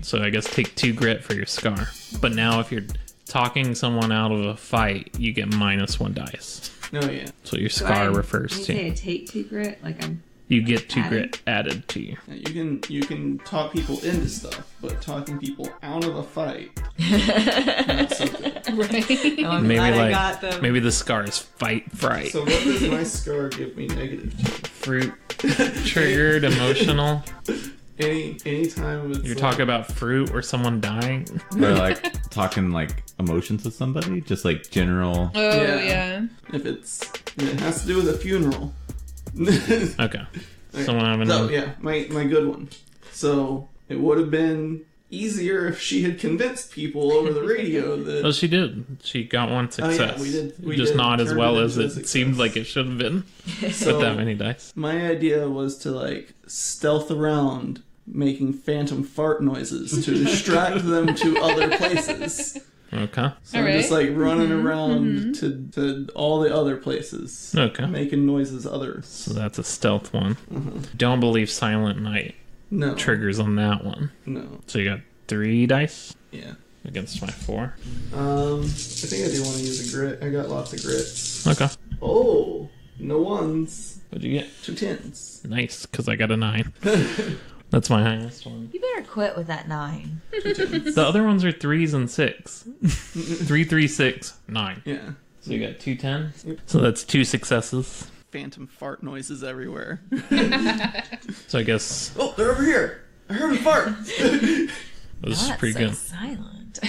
B: So I guess take 2 grit for your scar. But now if you're talking someone out of a fight, you get -1 dice.
A: Oh yeah.
B: That's what your scar refers
E: You
B: to.
E: say I take 2 grit? Like I'm.
B: You get 2
E: Added?
B: grit added to you.
A: You can talk people into stuff, but talking people out of a fight, not so good.
C: Right?
E: Oh, I'm
B: Maybe
E: glad I
B: like
E: got them.
B: maybe the scar is fight fright.
A: So what does my scar give me negative to?
B: Fruit triggered emotional.
A: Any time it's
B: You're
A: like,
B: talking about fruit or someone dying.
D: Or like talking like emotions with somebody, just like general.
C: Oh,
A: Yeah.
C: yeah.
A: if it has to do with a funeral.
B: Okay. Someone having
A: So yeah, my good one. So it would have been easier if she had convinced people over the radio that.
B: Well, she did. She got one success.
A: we
B: Just
A: did
B: not as
A: turn
B: well
A: it
B: as
A: into a
B: it
A: success.
B: seemed like it should have been
A: So,
B: with that many dice.
A: my idea was to like stealth around, making phantom fart noises to distract them to other places.
B: Okay.
A: So
C: All
A: I'm just
C: right.
A: like running around to all the other places,
B: Okay.
A: making noises others.
B: So that's a stealth one. Don't believe Silent Night
A: No,
B: triggers on that one.
A: no,
B: So you got 3 dice
A: yeah.
B: against my 4.
A: I think I do want to use a grit. I got lots of grits.
B: Okay.
A: Oh, no ones,
B: What'd you get?
A: 2 10s.
B: Nice, because I got a 9. That's my highest one.
E: You better quit with that 9.
B: The other ones are 3s and 6. 3, 3, 6, 9.
A: Yeah,
B: So you got 2 10s. So that's 2 successes.
A: phantom fart noises everywhere.
B: So I guess
A: Oh, they're over here. I heard them fart.
B: this is
E: Not
B: pretty
E: so
B: good.
E: silent.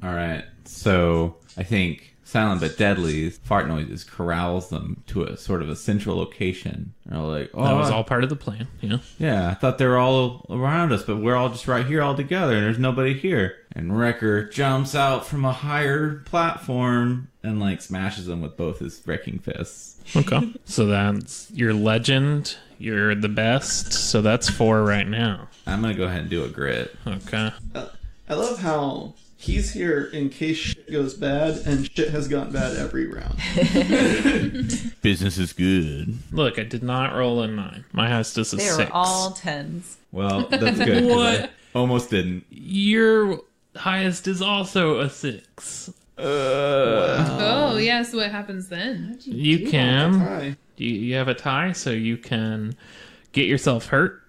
D: All right. So I think Silent but Deadly's fart noises corrals them to a sort of a central location. They're like, oh,
B: That was all part of the plan, yeah.
D: yeah, I thought they were all around us, but we're all just right here all together, and there's nobody here. And Wrecker jumps out from a higher platform and like smashes them with both his wrecking fists.
B: Okay. So that's your legend. You're the best. So that's 4 right now.
D: I'm gonna go ahead and do a grit.
B: Okay.
A: I love how he's here in case shit goes bad, and shit has gone bad every round.
D: Business is good.
B: Look, I did not roll a 9. My highest is a
E: They
B: 6.
E: were all 10s.
D: Well, that's good. 'cause I
B: What?
D: almost didn't.
B: Your highest is also a 6.
C: Oh, yeah, so what happens then?
B: You can.
A: Hi.
B: You have a tie, so you can get yourself hurt.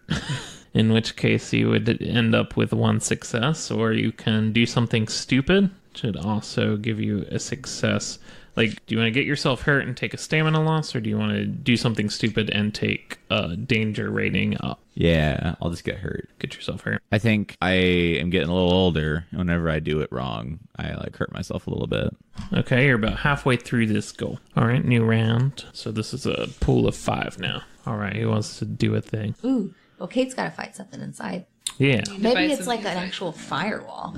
B: In which case you would end up with 1 success, or you can do something stupid, which would also give you a success. Like, do you want to get yourself hurt and take a stamina loss, or do you want to do something stupid and take a danger rating up?
D: Yeah, I'll just get hurt.
B: Get yourself hurt.
D: I think I am getting a little older. Whenever I do it wrong, I like hurt myself a little bit.
B: Okay, you're about halfway through this goal. All right, new round. So this is a pool of 5 now. All right, who wants to do a thing?
F: Ooh. Well, Kate's got to fight something inside.
B: Yeah.
F: Maybe
C: fight
F: it's like
C: something
F: an
C: inside.
F: actual firewall.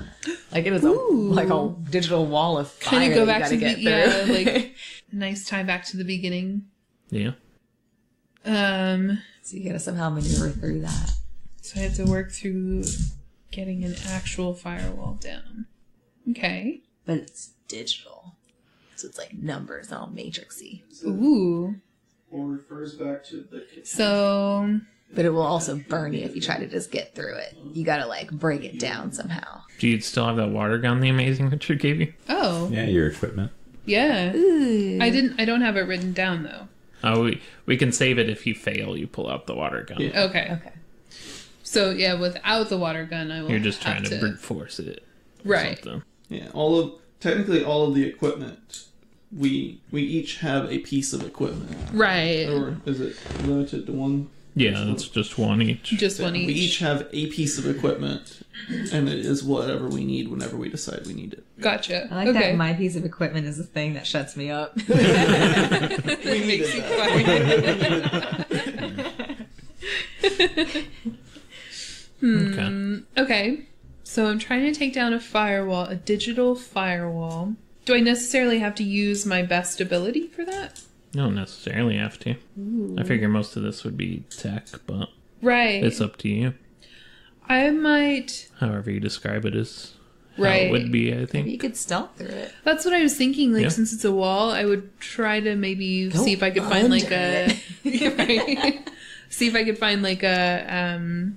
E: Like it is like a digital wall of fire.
C: Kind of go
E: that
C: back
E: you
C: to
E: gotta
C: the,
E: get through.
C: like, nice tie back to the beginning.
B: Yeah.
E: So you gotta somehow maneuver through that.
C: So I have to work through getting an actual firewall down. Okay.
F: But it's digital. So it's like numbers, all matrixy.
C: Ooh.
A: Or refers back to the kitchen.
C: So
F: But it will also burn you if you try to just get through it. You gotta like break it down somehow.
B: Do you still have that water gun the amazing Richard gave you?
C: oh
D: Yeah, your equipment.
C: yeah.
F: Ooh.
C: I don't have it written down though.
B: Oh, we can save it if you fail. You pull out the water gun.
A: Yeah.
C: Okay.
F: Okay.
C: So yeah, without the water gun, I will.
B: You're just trying
C: have
B: to brute force it. or
C: Right.
B: something.
A: Yeah, technically all of the equipment, we each have a piece of equipment.
C: Right.
A: Or is it limited to one?
B: Yeah, that's just 1 each.
C: Just one
A: We
C: each.
A: each have a piece of equipment, and it is whatever we need whenever we decide we need it.
C: Gotcha.
E: I like
C: okay.
E: that my piece of equipment is the thing that shuts me up.
A: We
C: Makes you
B: Okay.
C: Okay. So I'm trying to take down a firewall, a digital firewall. Do I necessarily have to use my best ability for that?
B: You don't necessarily have to. I figure most of this would be tech, but
C: Right.
B: it's up to you.
C: I might.
B: However you describe it is how
C: Right.
B: it would be, I
F: Maybe
B: think.
F: you could stealth through it.
C: That's what I was thinking. Like,
B: Yeah.
C: since it's a wall, I would try to maybe
F: Don't
C: see if I could find like
F: under
C: a. Right. See if I could find like a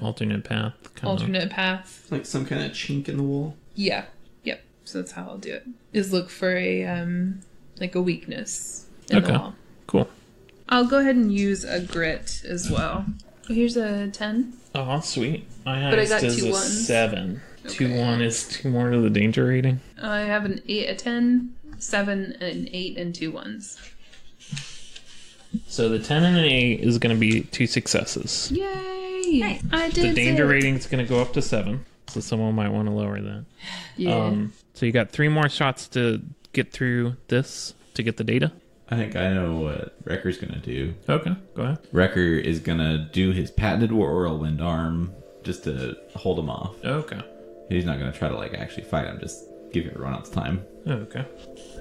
B: Alternate path. Kinda.
C: alternate path.
A: Like some kind of chink in the wall.
C: Yeah. Yep. So that's how I'll do it. Is look for a like a weakness in the
B: Okay.
C: wall.
B: Cool.
C: I'll go ahead and use a grit as well. Here's a 10.
B: Oh, sweet. My
C: But I
B: highest
C: got
B: is
C: 2
B: a
C: ones.
B: 7.
C: Okay.
B: 2 1 is 2 more to the danger rating.
C: I have an 8, a 10, 7, an 8, and 2 ones.
B: So the 10 and an 8 is going to be 2 successes.
C: Yay!
F: Nice.
C: I did
B: The danger
C: it.
B: rating is going to go up to 7. So someone might want to lower that.
C: Yeah.
B: So you got 3 more shots to get through this to get the data.
D: I think I know what Wrecker's gonna do.
B: Okay, go ahead.
D: Wrecker is gonna do his patented whirlwind arm just to hold him off.
B: Okay.
D: He's not going to try to, like, actually fight him. Just give everyone else time.
B: Okay.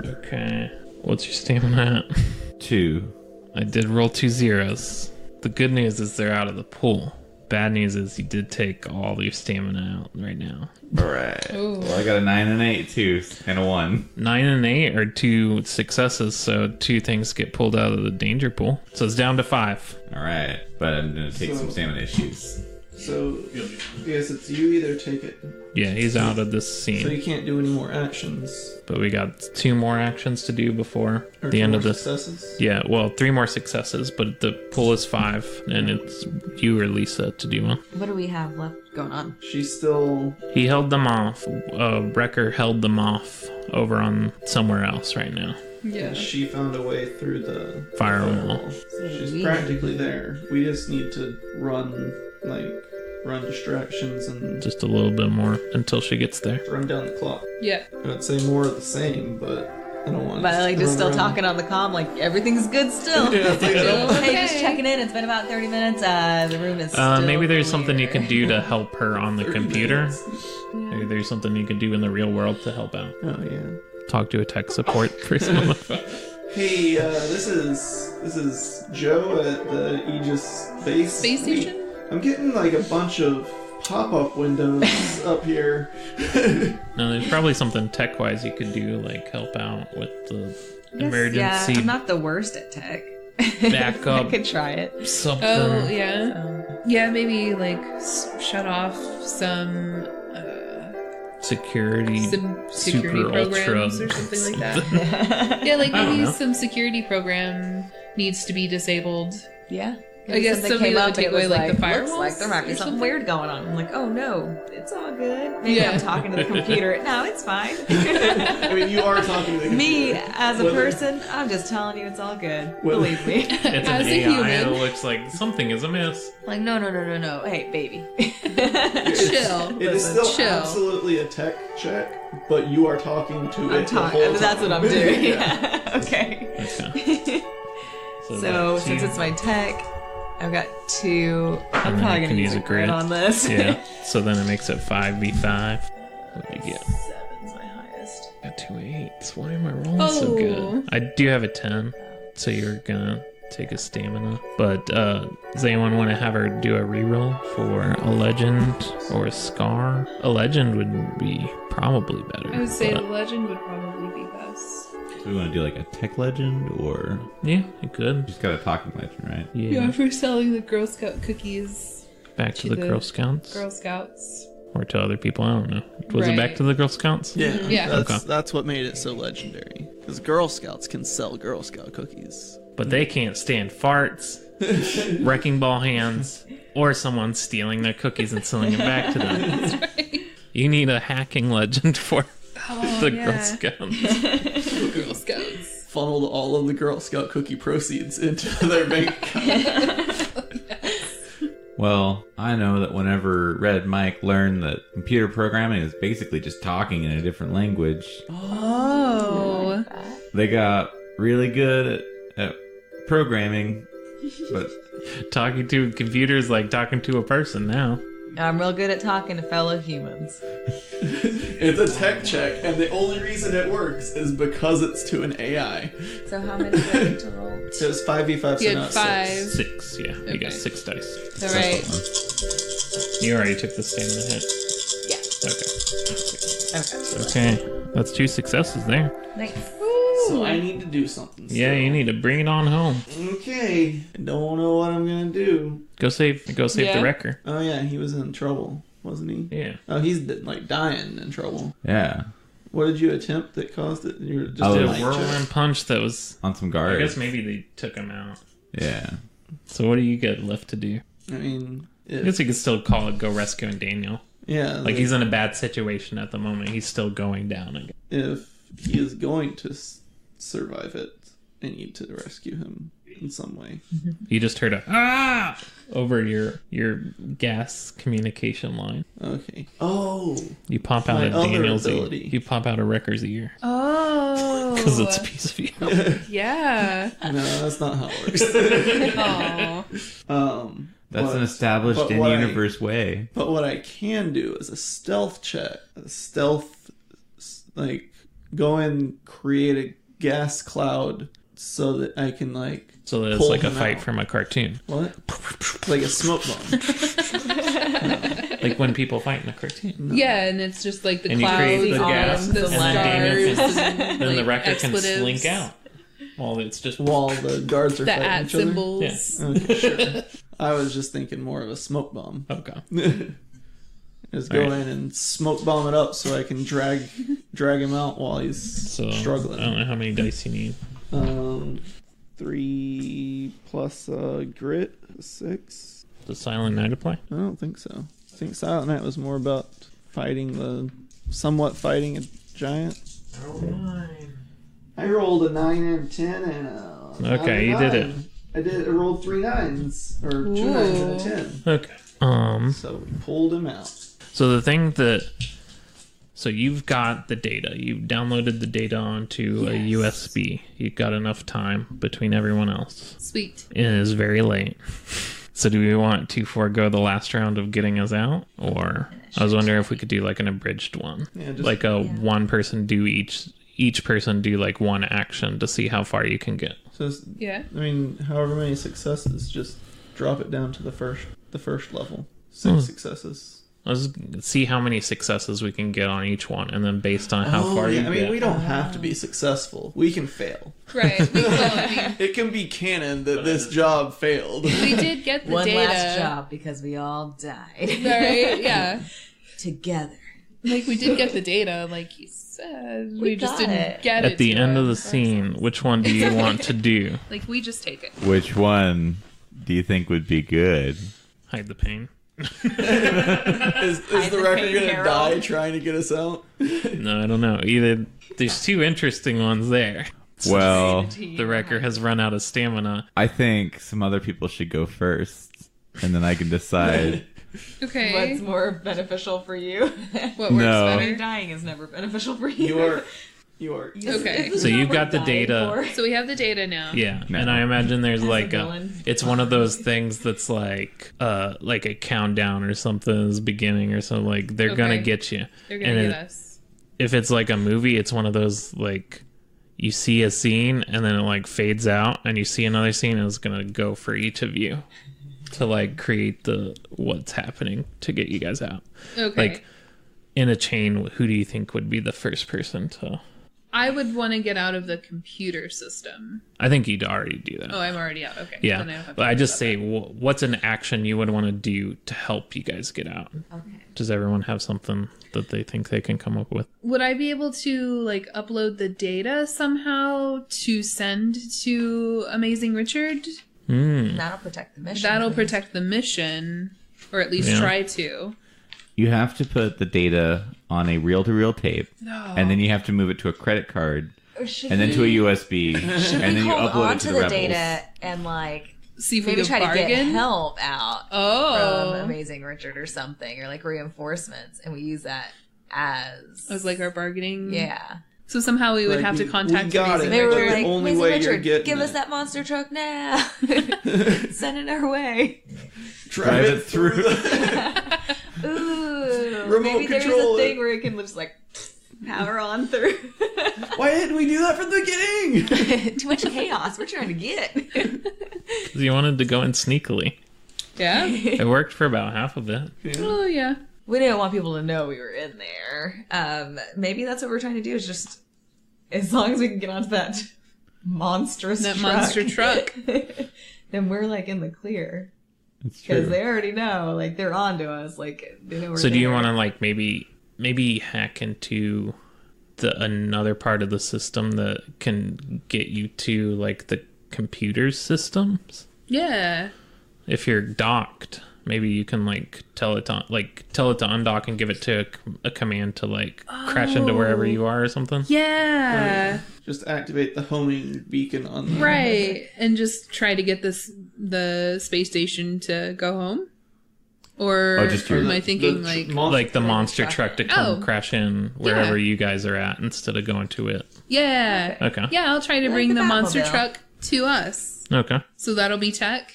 B: Okay. What's your stamina at?
D: 2.
B: I did roll 2 zeros. The good news is they're out of the pool. Bad news is you did take all your stamina out right now.
D: All right.
C: Ooh.
D: Well, I got a 9 and 8 too, and a 1.
B: 9 and 8 are 2 successes, so 2 things get pulled out of the danger pool. So it's down to 5.
D: All right, but I'm gonna take some stamina issues.
A: So, yes, it's you either take it.
B: Yeah, he's out of this
A: So
B: scene.
A: you can't do any more actions.
B: But we got 2 more actions to do before
A: Or
B: the
A: two
B: end
A: more
B: of this.
A: successes.
B: Yeah, well, 3 more successes, but the pool is 5, and it's you or Lisa to do one.
E: What do we have left going on?
A: She's still.
B: He held them off. Wrecker held them off over on somewhere else right now.
C: Yeah.
A: She found a way through the
B: Firewall.
A: She's practically there. We just need to run distractions and
B: Just a little bit more until she gets there.
A: run down the clock.
C: Yeah.
A: I would say more of the same, but I don't want.
E: But like just
A: run
E: still
A: around.
E: talking on the comm, like everything's good still.
A: Yeah, it's like,
E: Hey, just checking in. It's been about 30 minutes. The room is still
B: Maybe there's something you
E: clear.
B: can do to help her on the
A: 30
B: computer.
A: minutes.
B: Maybe there's something you can do in the real world to help out.
A: Oh yeah.
B: Talk to a tech support person.
A: Hey, this is Joe at the Aegis base.
C: Space station?
A: I'm getting like a bunch of pop-up windows up here.
B: No, there's probably something tech-wise you could do, like help out with the emergency
E: Yeah, I'm not the worst at tech.
B: backup
E: I could try it.
B: something.
C: Oh, yeah. Yeah, maybe like shut off some
B: Security
C: security
B: super
C: programs
B: ultra
C: or something like that. Yeah, like
B: I don't
C: maybe
B: know.
C: some security program needs to be disabled.
E: Yeah.
C: I guess
E: something
C: somebody
E: came
C: that
E: up
C: would take
E: and it
C: away
E: was
C: like the
E: looks
C: firewalls
E: like there might be
C: or
E: something
C: something?
E: weird going on. I'm like, oh no, it's all good. Maybe
C: Yeah.
E: I'm talking to the computer. No, it's fine.
A: I mean, you are talking to the
E: Me,
A: computer.
E: as a
A: Whether-
E: person, I'm just telling you it's all good.
A: Whether-
E: Believe me.
B: It's an
C: As a
B: AI
C: human.
B: that looks like something is amiss.
E: Like, no. Hey, baby.
C: Chill.
A: It is still
C: Chill.
A: absolutely a tech check, but you are talking to
E: I'm
A: it the whole
E: talking.
A: time.
E: That's what I'm doing. Yeah. Okay.
B: Okay.
E: So
B: that's
E: since
B: two.
E: it's my tech, I've got 2. I'm
B: And then
E: probably
B: you
E: gonna
B: can
E: use a grid on this.
B: Yeah. So then it makes it 5v5. What do you get?
E: 7's my highest.
B: Got 2 8s. Why am I rolling so good? I do have a 10, so you're gonna take a stamina. But does anyone want to have her do a reroll for a legend or a scar? A legend would be probably better.
C: I would say
B: but-
C: the legend would probably be best.
D: So we want to do like a tech legend, or
B: yeah, you could.
D: just got a talking legend, right?
B: Yeah.
C: For selling the Girl Scout cookies,
B: Back to
C: to
B: the
C: the
B: Girl Scouts
C: Girl Scouts.
B: or to other people. I don't know. Was it
C: Right.
B: back to the Girl Scouts?
A: Yeah,
C: Yeah.
A: That's what made it so legendary. Because Girl Scouts can sell Girl Scout cookies.
B: But they can't stand farts, wrecking ball hands, or someone stealing their cookies and selling it back to them. You need a hacking legend for the Girl Scouts.
C: Girl Scouts.
A: Funneled all of the Girl Scout cookie proceeds into their bank account.
D: Well, I know that whenever Red and Mike learned that computer programming is basically just talking in a different language,
C: Oh.
D: they got really good at programming, but
B: Talking to computers like talking to a person now.
E: I'm real good at talking to fellow humans.
A: It's a tech check, and the only reason it works is because it's to an AI.
E: So how many do I get to roll?
A: It was 5v5, so
C: You
A: not
C: had 5.
A: 6.
B: 6, yeah. You got
C: Okay.
B: 6 dice.
C: All right.
B: You already took the stamina hit.
E: Yeah.
B: Okay. Okay. That's 2 successes there.
E: Nice.
A: So I need to do something.
B: Yeah,
A: still.
B: you need to bring it on home.
A: Okay. I don't know what I'm gonna do.
B: Go save
C: Yeah.
B: the wrecker.
A: Oh yeah, he was in trouble, wasn't he?
B: Yeah.
A: Oh, he's like dying in trouble.
D: yeah,
A: What did you attempt that caused it? You were just
D: Oh,
B: Did
A: a
B: a
A: light
B: whirlwind
A: check?
B: punch that was.
D: on some
B: I
D: guards.
B: guess maybe they took him out.
D: Yeah.
B: So what do you get left to do?
A: I mean,
B: I guess you could still call it go rescuing Daniel.
A: yeah.
B: Like he's in a bad situation at the moment. He's still going down. I guess.
A: if he is going to survive it, I need to rescue him in some way.
B: You just heard a ah over your gas communication line.
A: Okay. Oh,
B: You pop out
A: My
B: a
A: other
B: Daniel's ear.
A: ability.
B: You pop out a wrecker's ear
C: Oh.
B: because it's a piece of you.
C: Yeah.
A: no, that's not how it works.
C: Oh.
D: That's
A: But-
D: an established
A: but what
D: in-universe way.
A: But what I can do is a stealth check. Like, go and create a gas cloud so that I can, like...
B: So that it's
A: pull
B: like a
A: him
B: fight
A: out.
B: from a cartoon.
A: What? Like a smoke bomb.
B: Like when people fight in a cartoon.
C: Yeah, and it's just like the
B: And you create
C: clouds,
B: the gas,
C: the
B: and then Daniel
C: stars,
B: can,
C: and,
B: then the
C: like,
B: wrecker can
C: expletives,
B: slink out. Well, it's just...
A: While the guards are
C: the
A: fighting
C: at
A: each other.
C: symbols.
B: Yeah.
A: Okay, sure. I was just thinking more of a smoke bomb.
B: Okay.
A: Just go
B: Alright.
A: in and smoke bomb it up so I can drag him out while he's
B: So,
A: struggling.
B: I don't know how many dice you need.
A: 3 plus grit, 6.
B: Does Silent Night apply?
A: I don't think so. I think Silent Night was more about somewhat fighting a giant. I rolled a 9 and a 10 and a
B: Okay, you did it.
A: I rolled 3 9s, or 2 9s and a 10.
B: Okay.
A: So we pulled him out.
B: So the thing that... So you've got the data. You've downloaded the data onto a USB. You've got enough time between everyone else.
C: Sweet.
B: It is very late. So do we want to forego the last round of getting us out? Or I was wondering if we could do like an abridged one.
A: Yeah, just,
B: Like one person do each person do like one action to see how far you can get.
A: so
C: Yeah.
A: I mean, however many successes, just drop it down to the first level. 6 successes.
B: Let's see how many successes we can get on each one, and then based on how far you
A: I mean,
B: get.
A: we don't have to be successful. We can fail.
C: Right. Well, I mean,
A: It can be canon that this job failed.
C: we did get the
E: One
C: data.
E: last job because we all died.
C: Right? Yeah.
E: Together.
C: Like, we did get the data, like you said. We just
E: got
C: didn't
E: it.
C: get it.
B: At the
C: to
B: end
C: it.
B: of the scene, which one do you want to do?
C: Like, we just take it.
D: Which one do you think would be good?
B: Hide the pain.
A: Is the
E: the
A: record
E: pain,
A: gonna
E: Harold.
A: die trying to get us out?
B: No, I don't know. Either there's two interesting ones there.
D: Well,
B: The wrecker has run out of stamina.
D: I think some other people should go first, and then I can decide.
C: Okay.
E: What's more beneficial for you?
C: What works
D: No.
E: I mean,
C: better?
E: dying is never beneficial for you.
A: You are.
C: Okay.
B: So you've got the data.
C: So we have the data now.
B: Yeah,
D: No.
B: and I imagine there's like a,
E: villain.
B: it's one of those things that's like a countdown or something is beginning or something. Like they're gonna
C: Okay.
B: get you.
C: They're gonna
B: And
C: get us.
B: If it's like a movie, it's one of those like you see a scene and then it like fades out and you see another scene and it's gonna go for each of you to like create the what's happening to get you guys out.
C: Okay.
B: Like in a chain, who do you think would be the first person to?
C: I would want to get out of the computer system.
B: I think you'd already do that.
C: Oh, I'm already out. Okay.
B: Yeah,
C: Then I don't have to
B: but I
C: worry
B: just
C: about
B: say,
C: that.
B: what's an action you would want to do to help you guys get out?
E: Okay.
B: Does everyone have something that they think they can come up with?
C: Would I be able to like upload the data somehow to send to Amazing Richard?
E: That'll protect the mission.
C: That'll protect the mission, or at least
B: Yeah.
C: try to.
D: You have to put the data on a reel-to-reel tape, and then you have to move it to a credit card,
E: Or should
D: and then to a
E: we-
D: USB, and then you
E: hold
D: upload
E: on
D: it to
E: to
D: the
E: the
D: rebels.
E: data and like
C: See if we
E: maybe
C: can
E: try to get
C: bargain.
E: help out
C: Oh,
E: from Amazing Richard or something, or like reinforcements, and we use that as
C: as like our bargaining.
E: yeah.
C: So somehow we would
A: Like,
C: have to
A: we
C: contact
A: got
C: Amazing
A: it.
E: They were
C: Richard.
E: like,
A: only
E: Amazing
A: way you're
E: Richard,
A: getting
E: give us
A: it."
E: that monster truck now. Send it our way.
A: Drive it through.
E: Ooh,
A: Remote
E: maybe there's
A: control
E: a
A: it.
E: thing where it can just like power on through.
A: Why didn't we do that from the beginning?
E: Too much chaos. We're trying to get.
B: 'Cause you wanted to go in sneakily.
C: Yeah.
B: It worked for about half of it.
C: Oh yeah.
E: We didn't want people to know we were in there. Maybe that's what we're trying to do. Is just as long as we can get onto that monstrous
C: That
E: truck,
C: monster truck.
E: then we're like in the clear
D: It's
E: because
D: true.
E: they already know. Like they're on to us. Like they know we're
B: So do you
E: there.
B: want to like maybe hack into another part of the system that can get you to like the computer systems?
C: Yeah.
B: If you're docked, maybe you can like tell it to undock and give it to a command to like crash into wherever you are or something.
C: Yeah.
A: Just activate the homing beacon on the
C: Right. And just try to get the space station to go home? Or
D: Oh, just your-
C: am I thinking like
B: Like the monster truck to come
C: Oh.
B: crash in wherever
C: Yeah.
B: you guys are at instead of going to it.
C: yeah.
B: Okay.
C: Yeah, I'll try to
E: Like
C: bring
E: the
C: the monster
E: Batmobile.
C: truck to us.
B: Okay.
C: So that'll be tech.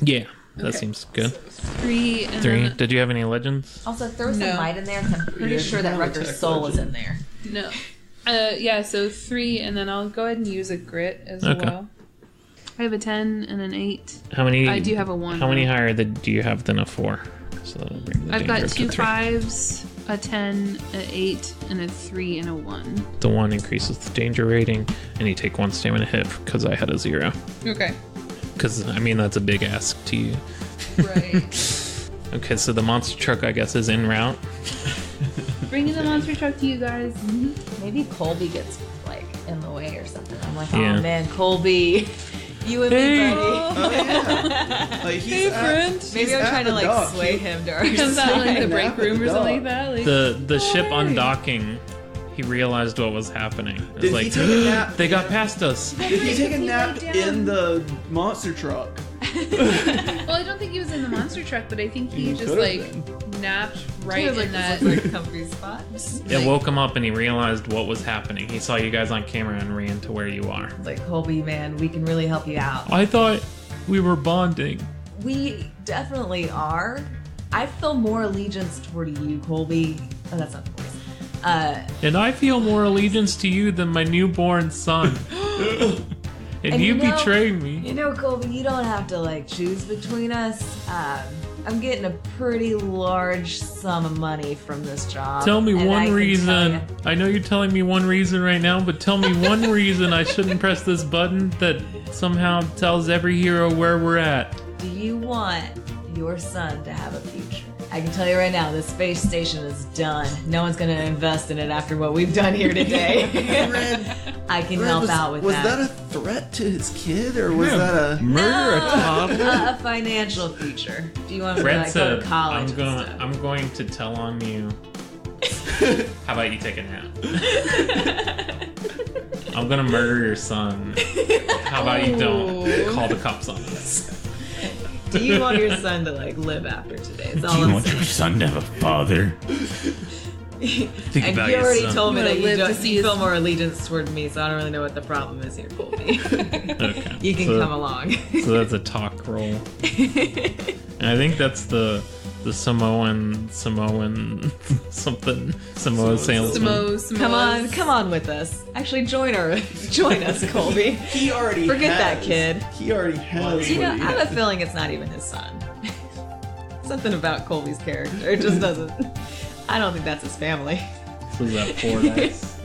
B: Yeah. That seems good.
C: 3 and
B: 3.
C: then
B: Did you have any legends?
E: Also, throw some
C: No.
E: might in there, 'cause I'm pretty
A: Yeah,
E: sure that
A: have a
E: Rucker's
A: tech
E: soul is
A: legend.
E: in there.
C: no. Yeah, so 3 and then I'll go ahead and use a grit as
B: Okay.
C: well. I have a 10 and an 8.
B: How many?
C: I do have a 1.
B: How many higher do you have than a 4? So that'll bring the
C: I've
B: danger
C: got
B: up to
C: 2
B: 3.
C: 5s, a 10, an 8, and a 3 and a 1.
B: The 1 increases the danger rating, and you take 1 stamina hit because I had a 0.
C: Okay.
B: Because, I mean, that's a big ask to you.
C: Right.
B: Okay, so the monster truck, I guess, is en route.
C: Bringing the monster truck to you guys.
E: Maybe Colby gets, like, in the way or something. I'm like,
B: Yeah.
E: oh man, Colby, you and
B: Hey.
E: me, buddy.
A: Oh, yeah. Like, he's
C: Hey, friend.
E: Maybe I'm trying to, like, sway him to our
C: Comes out in like the
A: Nap
C: break
A: at the
C: room or something like
A: dog.
C: that. Like,
B: The ship
C: hey.
B: undocking, he realized what was happening. It was
A: Did
B: like,
A: he take a nap?
B: they got past us.
A: Did he take a nap in the monster truck?
C: Well, I don't think he was in the monster truck, but I think he just
A: could've
C: like napped right
E: He was like,
C: in that.
E: this looks like a comfy spot.
B: It woke him up and he realized what was happening. He saw you guys on camera and ran to where you are.
E: It's like, Colby, man, we can really help you out.
B: I thought we were bonding.
E: We definitely are. I feel more allegiance toward you, Colby. Oh, that's not the voice.
B: And I feel more allegiance to you than my newborn son. And
E: And
B: you
E: you know-
B: betrayed me.
E: You know, Colby, you don't have to like choose between us. I'm getting a pretty large sum of money from this job.
B: Tell me
E: and I
B: one
E: can tell
B: reason.
E: ya-
B: I know you're telling me one reason right now, but tell me one reason I shouldn't press this button that somehow tells every hero where we're at.
E: Do you want your son to have a future? I can tell you right now, this space station is done. No one's going to invest in it after what we've done here today. I can help out with
A: was
E: that.
A: that a threat to his kid, or was that a...
B: Murder a toddler?
E: A financial future. Do you want me to
B: Fred
E: like, go
B: said,
E: to college?
B: I'm
E: and
B: going.
E: stuff?
B: I'm going to tell on you. How about you take a nap? I'm gonna murder your son. How about you don't call the cops on us?
E: Do you want your son to like live after today? That's all
D: Do you
E: I'm
D: want your
E: saying.
D: son to have a father?
B: Think
E: And
B: about
E: you
B: your
E: already
B: son.
E: told me
C: I'm
E: that
C: gonna
E: you,
C: live to
E: don't,
C: see
E: you
C: his-
E: feel more allegiance toward me, so I don't really know what the problem is here, Colby.
B: Okay.
E: You can
B: so,
E: come along.
B: So that's a talk roll. And I think that's the Samoan something Samoa salesman.
E: Come on with us. Actually, join us, Colby.
A: He already
E: Forget
A: has.
E: that kid.
A: He already has.
E: You know,
A: what
E: I have a feeling it's not even his son. Something about Colby's character. It just doesn't. I don't think that's his family.
B: So is that 4 dice?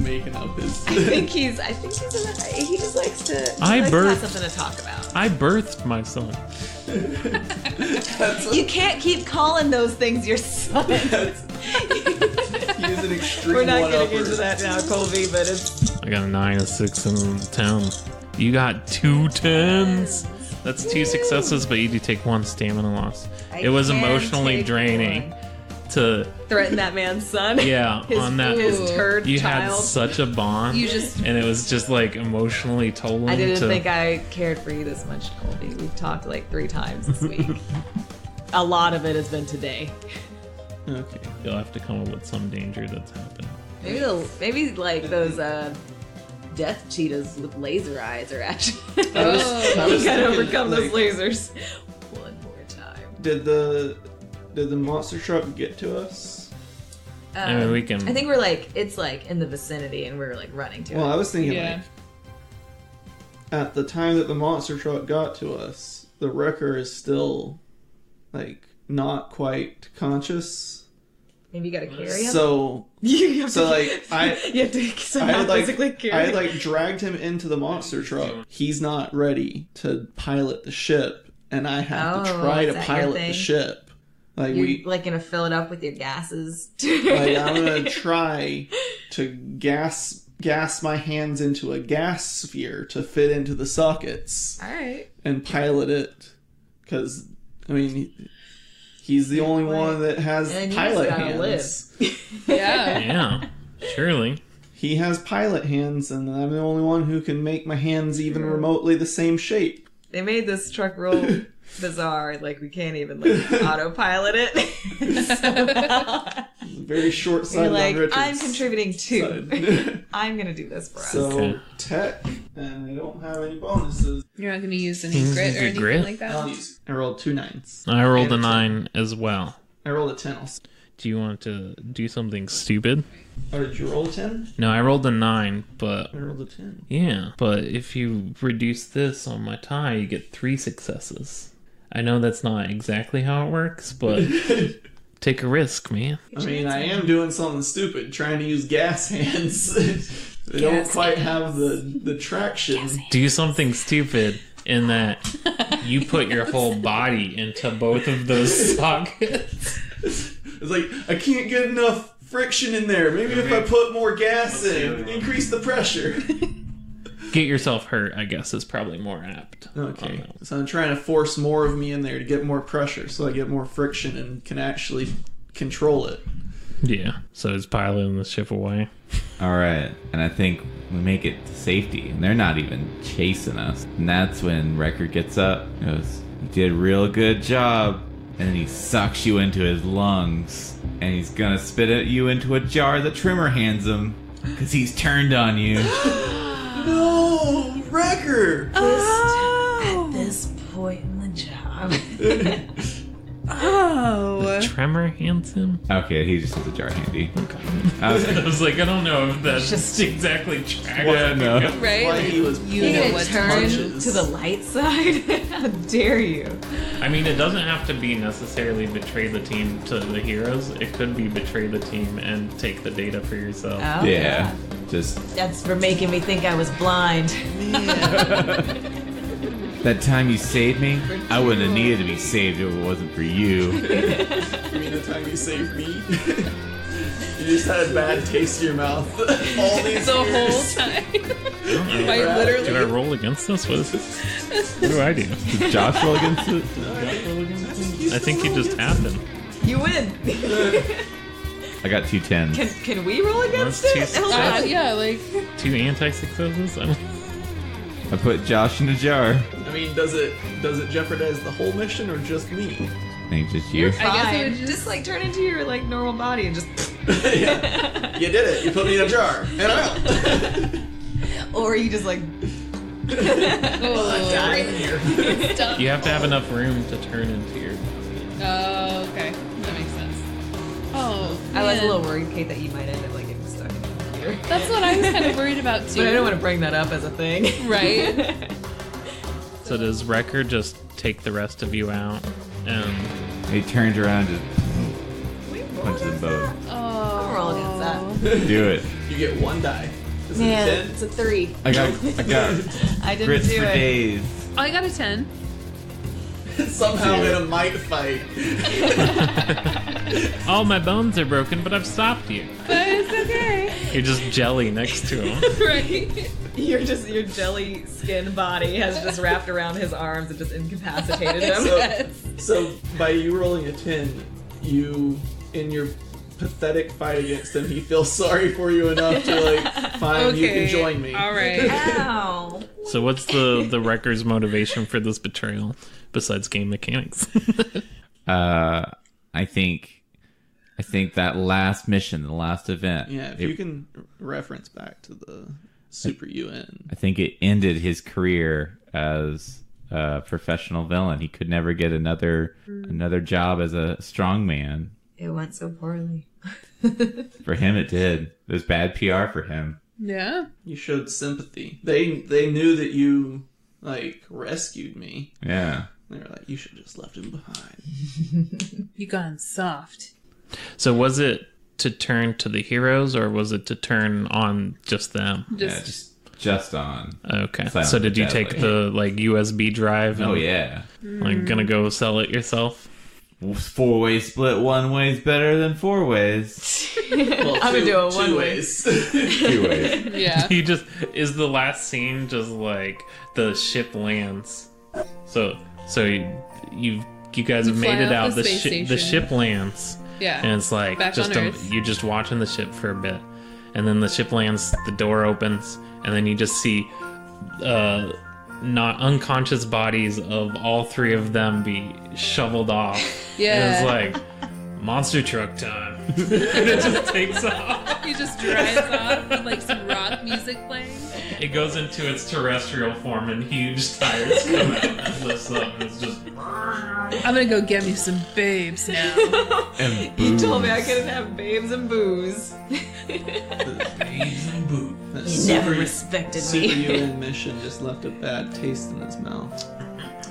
A: making up his...
E: I think he's he just likes to
B: I
E: likes to have
B: birthed-
E: something to talk about.
B: I birthed my son.
E: You can't keep calling those things your son.
A: He's an extreme
E: We're not
A: one-upper.
E: getting into that now, Colby, but it's
B: I got a 9, a 6, and a 10. You got 2 10s. That's 2 successes, but you do take 1 stamina loss. It was
E: can
B: emotionally
E: take
B: draining
E: one.
B: to,
E: Threaten that man's son.
B: yeah, on that.
E: his turd
B: You had
E: child.
B: such a bond,
C: You just-
B: and it was just like emotionally tolling.
E: I didn't
B: to,
E: think I cared for you this much, Colby. We've talked like 3 times this week. A lot of it has been today.
A: Okay.
B: You'll have to come up with some danger that's happening.
E: Maybe like those death cheetahs with laser eyes are actually.
C: Oh.
A: I was
E: You gotta
A: thinking,
E: overcome those
A: like,
E: lasers. One more time.
A: Did the monster truck get to us?
B: I mean, we can.
E: I think we're like it's like in the vicinity, and we're like running to
A: Well,
E: it.
A: I was thinking
C: Yeah.
A: like at the time that the monster truck got to us, the wrecker is still like not quite conscious.
E: Maybe you gotta carry him.
A: So
E: you have
A: so
E: to,
A: like I
E: you have to
A: I
E: somehow
A: had, like,
E: physically carry.
A: I had,
E: him.
A: like dragged him into the monster truck. He's not ready to pilot the ship, and I have to
E: Oh,
A: try
E: is
A: to
E: that your
A: pilot
E: thing?
A: the ship. Like
E: You're
A: we,
E: like gonna fill it up with your gases.
A: like I'm gonna try to gas my hands into a gas sphere to fit into the sockets
E: All right.
A: and pilot it. Because I mean, he's the only one that has
E: And you
A: pilot
E: just gotta
A: hands.
C: Yeah.
B: Yeah, surely.
A: He has pilot hands, and I'm the only one who can make my hands even remotely the same shape.
E: They made this truck roll bizarre. Like we can't even like autopilot it.
A: very short-sighted.
E: You're like,
A: on Richard's
E: I'm contributing too.
A: side.
E: I'm gonna do this for us.
A: So
B: Okay.
A: tech, and I don't have any bonuses.
C: You're not going to use any
B: You
C: grit or
B: get
C: anything
B: grit?
C: like that?
A: I rolled 2 9s.
B: I rolled a
A: And
B: 9 as well.
A: I rolled a 10 also.
B: Do you want to do something stupid?
A: Oh, did you roll a 10?
B: No, I rolled a 9, but
A: I rolled a 10.
B: yeah. But if you reduce this on my tie, you get 3 successes. I know that's not exactly how it works, but take a risk, man.
A: I mean, I am doing something stupid, trying to use gas hands. They don't quite have the traction.
B: Do something stupid in that you put your whole body into both of those sockets.
A: It's like, I can't get enough friction in there. Maybe if I put more gas in, increase the pressure.
B: Get yourself hurt, I guess, is probably more apt.
A: Okay, so I'm trying to force more of me in there to get more pressure so I get more friction and can actually control it.
B: Yeah, so he's piloting the ship away.
D: All right, and I think we make it to safety, and they're not even chasing us. And that's when Wrecker gets up, goes, "You did a real good job," and then he sucks you into his lungs, and he's gonna spit at you into a jar that Tremor hands him, because he's turned on you.
A: No, Wrecker!
E: At this point in the job.
C: Oh.
B: Tremor hands him?
D: Okay, he just has a jar handy.
B: I was like, I don't know if that's just exactly tracking.
D: Yeah, no.
C: Right?
A: Like he was
C: You
E: You're
C: know
E: gonna
C: what
E: turn
A: punches.
E: to the light side? How dare you?
B: I mean, it doesn't have to be necessarily betray the team to the heroes. It could be betray the team and take the data for yourself.
E: Oh,
D: Yeah, just
E: That's for making me think I was blind.
D: that time you saved me, I wouldn't have needed to be saved if it wasn't for you.
A: You mean the time you saved me? You just had a bad taste in your mouth all these
C: The
A: years.
C: whole time.
B: Do
C: I
B: I
C: literally.
B: roll against this? What is this? What do I do?
D: Did Josh roll against it?
B: I think he just happened.
E: You win.
D: I got 2 10s.
E: Can we roll against
B: That's
E: it?
B: two
E: Hold on.
C: Yeah, like.
B: 2 anti-successes? I don't...
D: I put Josh in a jar.
A: I mean, does it jeopardize the whole mission or just me?
D: I think just you.
C: I guess it
E: Fine.
C: would
E: just like turn into your like normal body and just.
A: Yeah. You did it. You put me in a jar, and I'm out.
E: Or you just like.
C: Oh,
A: here.
C: stop.
B: You have to have enough room to turn into your...
C: Oh, okay. That makes sense. Oh,
E: I was a
C: man.
E: little worried, Kate, that you might end up like getting stuck in the computer.
C: That's what I was kind of worried about too.
E: But I don't want to bring that up as a thing.
C: Right?
B: So does Wrecker just take the rest of you out? And
D: He turns around and just punches them both.
C: Oh.
E: Roll against that.
D: Do it.
A: You get 1 die. Is it a
E: Man,
A: 10?
E: it's a 3.
D: I got
E: I didn't
D: grits
E: do
D: for
E: it.
D: days.
C: I got a 10.
A: Somehow
D: Dude.
A: in a might fight.
B: all my bones are broken, but I've stopped you.
C: But it's okay.
B: You're just jelly next to him.
C: Right?
E: Your jelly skin body has just wrapped around his arms and just incapacitated him.
A: So by you rolling a 10, you, in your pathetic fight against him, he feels sorry for you enough to like, fine, you can join me.
C: All right.
E: Ow.
B: So what's the Wrecker's motivation for this betrayal besides game mechanics?
D: I think that last mission, the last event.
A: Yeah, if you can reference back to the Super UN.
D: I think it ended his career as a professional villain. He could never get another job as a strongman.
E: It went so poorly.
D: For him, it did. It was bad PR for him.
C: Yeah.
A: You showed sympathy. They knew that you like rescued me.
D: Yeah.
A: They were like, you should have just left him behind.
C: You gone soft.
B: So was it to turn to the heroes, or was it to turn on just them?
D: Yeah, just on.
B: Okay.
D: Silent
B: So did you
D: Deadly.
B: take the like USB drive? And,
D: Oh yeah.
B: Like gonna go sell it yourself?
D: 4-way split, 1 way's better than 4 ways.
A: Well,
E: I'm gonna do a
A: 2
E: one-way.
A: ways.
D: 2 ways.
C: Yeah.
B: You just is the last scene just like the ship lands. So you guys have
C: You fly
B: made it
C: out
B: out.
C: the
B: The
C: space
B: ship the
C: station.
B: ship lands.
C: Yeah.
B: And it's like
C: Back
B: just
C: on Earth.
B: you're just watching the ship for a bit, and then the ship lands, the door opens, and then you just see not unconscious bodies of all 3 of them be shoveled off.
C: Yeah.
B: And it's like monster truck time. and it just takes off.
C: He just drives off with like some rock music playing.
B: It goes into its terrestrial form and huge tires come out and lifts up and it's just...
C: I'm gonna go get me some babes now.
D: And
E: You told me
D: booze.
E: I couldn't have babes and booze.
B: Babes and boo.
A: That
E: You never respected
A: super
E: me.
A: UN mission just left a bad taste in his mouth.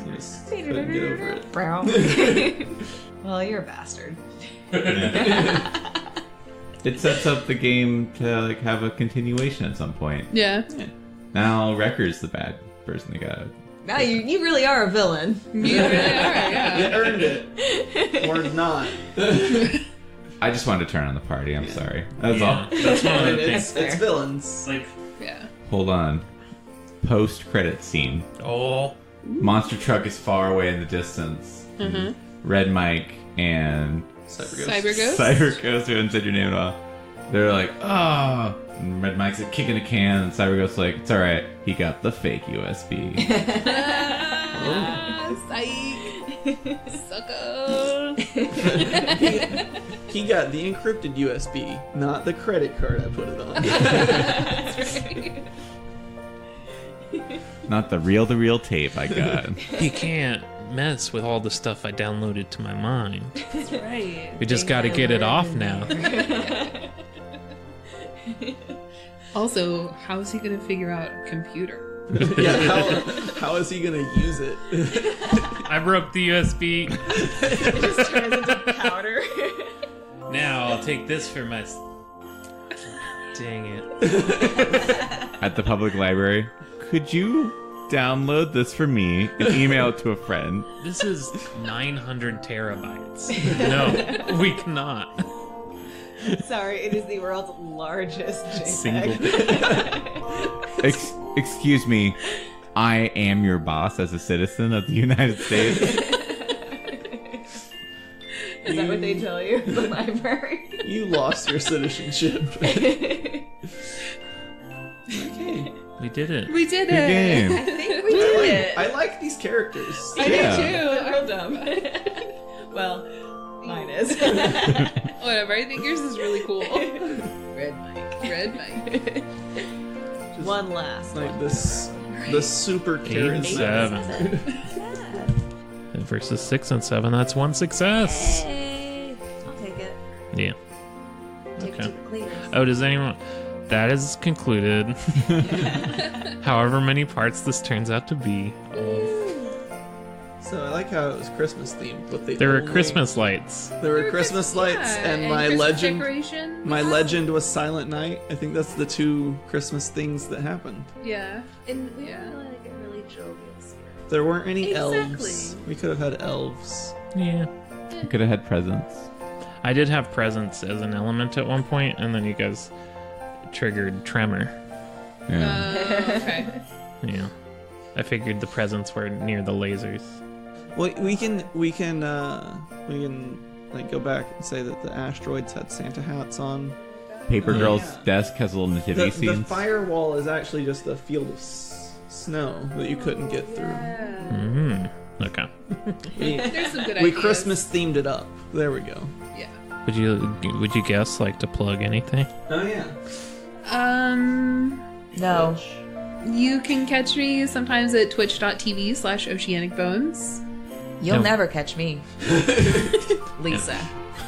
A: He just couldn't get over it.
E: Brown. Well, you're a bastard.
D: It sets up the game to like have a continuation at some point.
C: Yeah.
D: Now Wrecker's the bad person they got.
E: Now you really are a villain.
C: You really are, yeah.
A: You earned it. Or not.
D: I just wanted to turn on the party. I'm sorry. That's
B: Yeah,
D: all.
B: that's one of the
A: It's
B: things.
A: villains.
B: Like,
C: Yeah.
D: Hold on. Post-credit scene.
B: oh,
D: Monster truck is far away in the distance.
C: Mm-hmm.
D: Red Mike and
C: Cyber Ghost?
D: Cyber Ghost, who hadn't said your name at all. They're like, oh. And Red Mike's like kicking a can, and Cyber Ghost's like, it's alright. He got the fake USB.
C: Psych. Sucker.
A: He got the encrypted USB, not the credit card I put it on.
C: That's right.
D: Not the reel-to-reel tape I got.
B: you can't mess with all the stuff I downloaded to my mind.
C: That's right.
B: We just got to get it off now.
C: Also, how is he gonna figure out a computer?
A: Yeah, how is he gonna use it?
B: I broke the USB.
E: It just turns into powder.
B: Now I'll take this for my... Dang it.
D: At the public library, could you download this for me and email it to a friend?
B: This is 900 terabytes. No, we cannot.
E: Sorry, it is the world's largest
B: Single.
E: JPEG.
D: Excuse me, I am your boss as a citizen of the United States.
E: Is that what they tell you at the library?
A: You lost your citizenship. Okay.
B: We did it.
C: We did
D: Good
C: it.
D: game.
E: I think we did it.
A: I like these characters.
E: I
D: Yeah.
E: do too. They're real dumb. Well, mine is.
C: Whatever. I think yours is really cool.
E: Red Mike.
C: Red Mike.
A: Just
E: One last.
A: like this, the super
B: 8 and
A: charisma.
B: 7 versus 6 and 7. That's one success.
E: Hey, I'll take it.
B: Yeah.
E: Take
B: Okay.
E: it to the cleaners.
B: Oh, does anyone? That is concluded. However many parts this turns out to be.
A: So I like how it was Christmas themed, but
B: There were Christmas lights.
A: There were Christmas lights,
C: Yeah,
A: and my
C: Christmas
A: legend.
C: decorations.
A: My legend was Silent Night. I think that's the two Christmas things that happened.
C: Yeah.
E: And we
C: Yeah.
E: were like a really jovial spirit.
A: There weren't any
C: Exactly.
A: elves. We could have had elves.
B: Yeah.
D: You could have had presents.
B: I did have presents as an element at one point, and then you guys triggered Tremor.
D: Yeah.
C: Okay.
B: Yeah. I figured the presents were near the lasers.
A: Well, we can like go back and say that the asteroids had Santa hats on.
D: Paper
A: Yeah.
D: Girl's desk has little nativity
A: The
D: scenes.
A: firewall is actually just a field of snow that you couldn't get through.
B: Mm-hmm. Okay.
A: We,
C: There's some good
A: we
C: ideas.
A: Christmas themed it up. There we go.
C: Yeah.
B: Would you guess like to plug anything?
A: Oh yeah.
E: No.
C: You can catch me sometimes at twitch.tv/oceanicbones.
E: You'll
B: No.
E: never catch me. Lisa.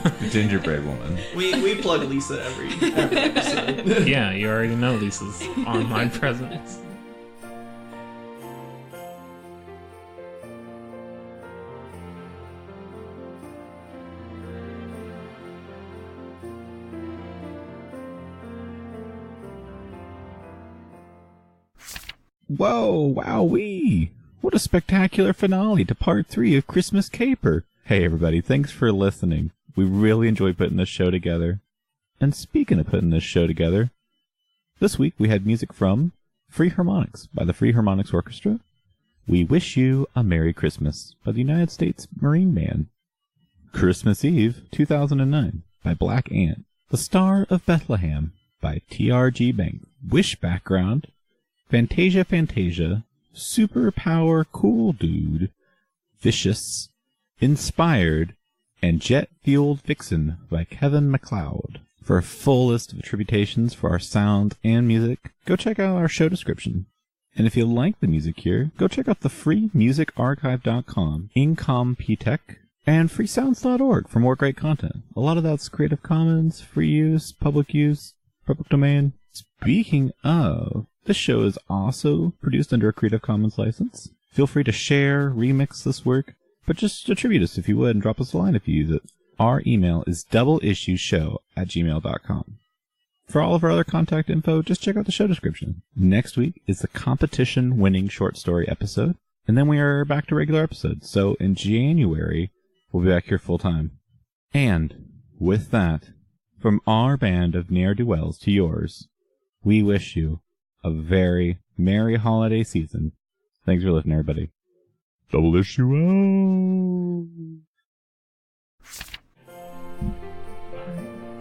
D: The gingerbread woman.
A: We plug Lisa every episode.
B: Yeah, you already know Lisa's online presence.
D: Whoa, wowee! What a spectacular finale to part 3 of Christmas Caper. Hey everybody, thanks for listening. We really enjoyed putting this show together. And speaking of putting this show together, this week we had music from Freeharmonics by the Freeharmonics Orchestra, We Wish You a Merry Christmas by the United States Marine Band, Christmas Eve 2009 by Black Ant, The Star of Bethlehem by TRG Banks, Wish Background, Fantasia Fantasia, Superpower Cool Dude, Vicious, Inspired, and Jet Fueled Vixen by Kevin MacLeod. For a full list of attributations for our sound and music, go check out our show description. And if you like the music here, go check out the freemusicarchive.com, Incompetech, and freesounds.org for more great content. A lot of that's Creative Commons, free use, public domain. Speaking of, this show is also produced under a Creative Commons license. Feel free to share, remix this work, but just attribute us if you would and drop us a line if you use it. Our email is doubleissueshow@gmail.com. For all of our other contact info, just check out the show description. Next week is the competition-winning short story episode, and then we are back to regular episodes. So in January, we'll be back here full-time. And with that, from our band of ne'er-do-wells to yours, we wish you a very merry holiday season. Thanks for listening, everybody. Double issue out!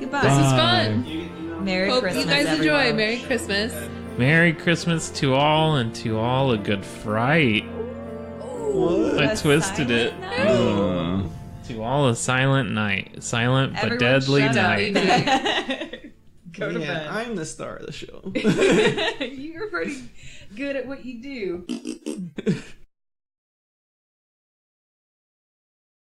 E: Goodbye.
C: This is fun.
E: Merry
C: Hope
E: Christmas,
C: you guys
E: everyone.
C: enjoy. Merry Christmas.
B: Merry Christmas to all, and to all a good fright.
A: What?
B: I twisted it. To all a silent night. Silent but
E: Everyone
B: deadly
E: shut up.
B: night.
E: Go to
A: Yeah,
E: bed.
A: I'm the star of the show.
E: You're pretty good at what you do.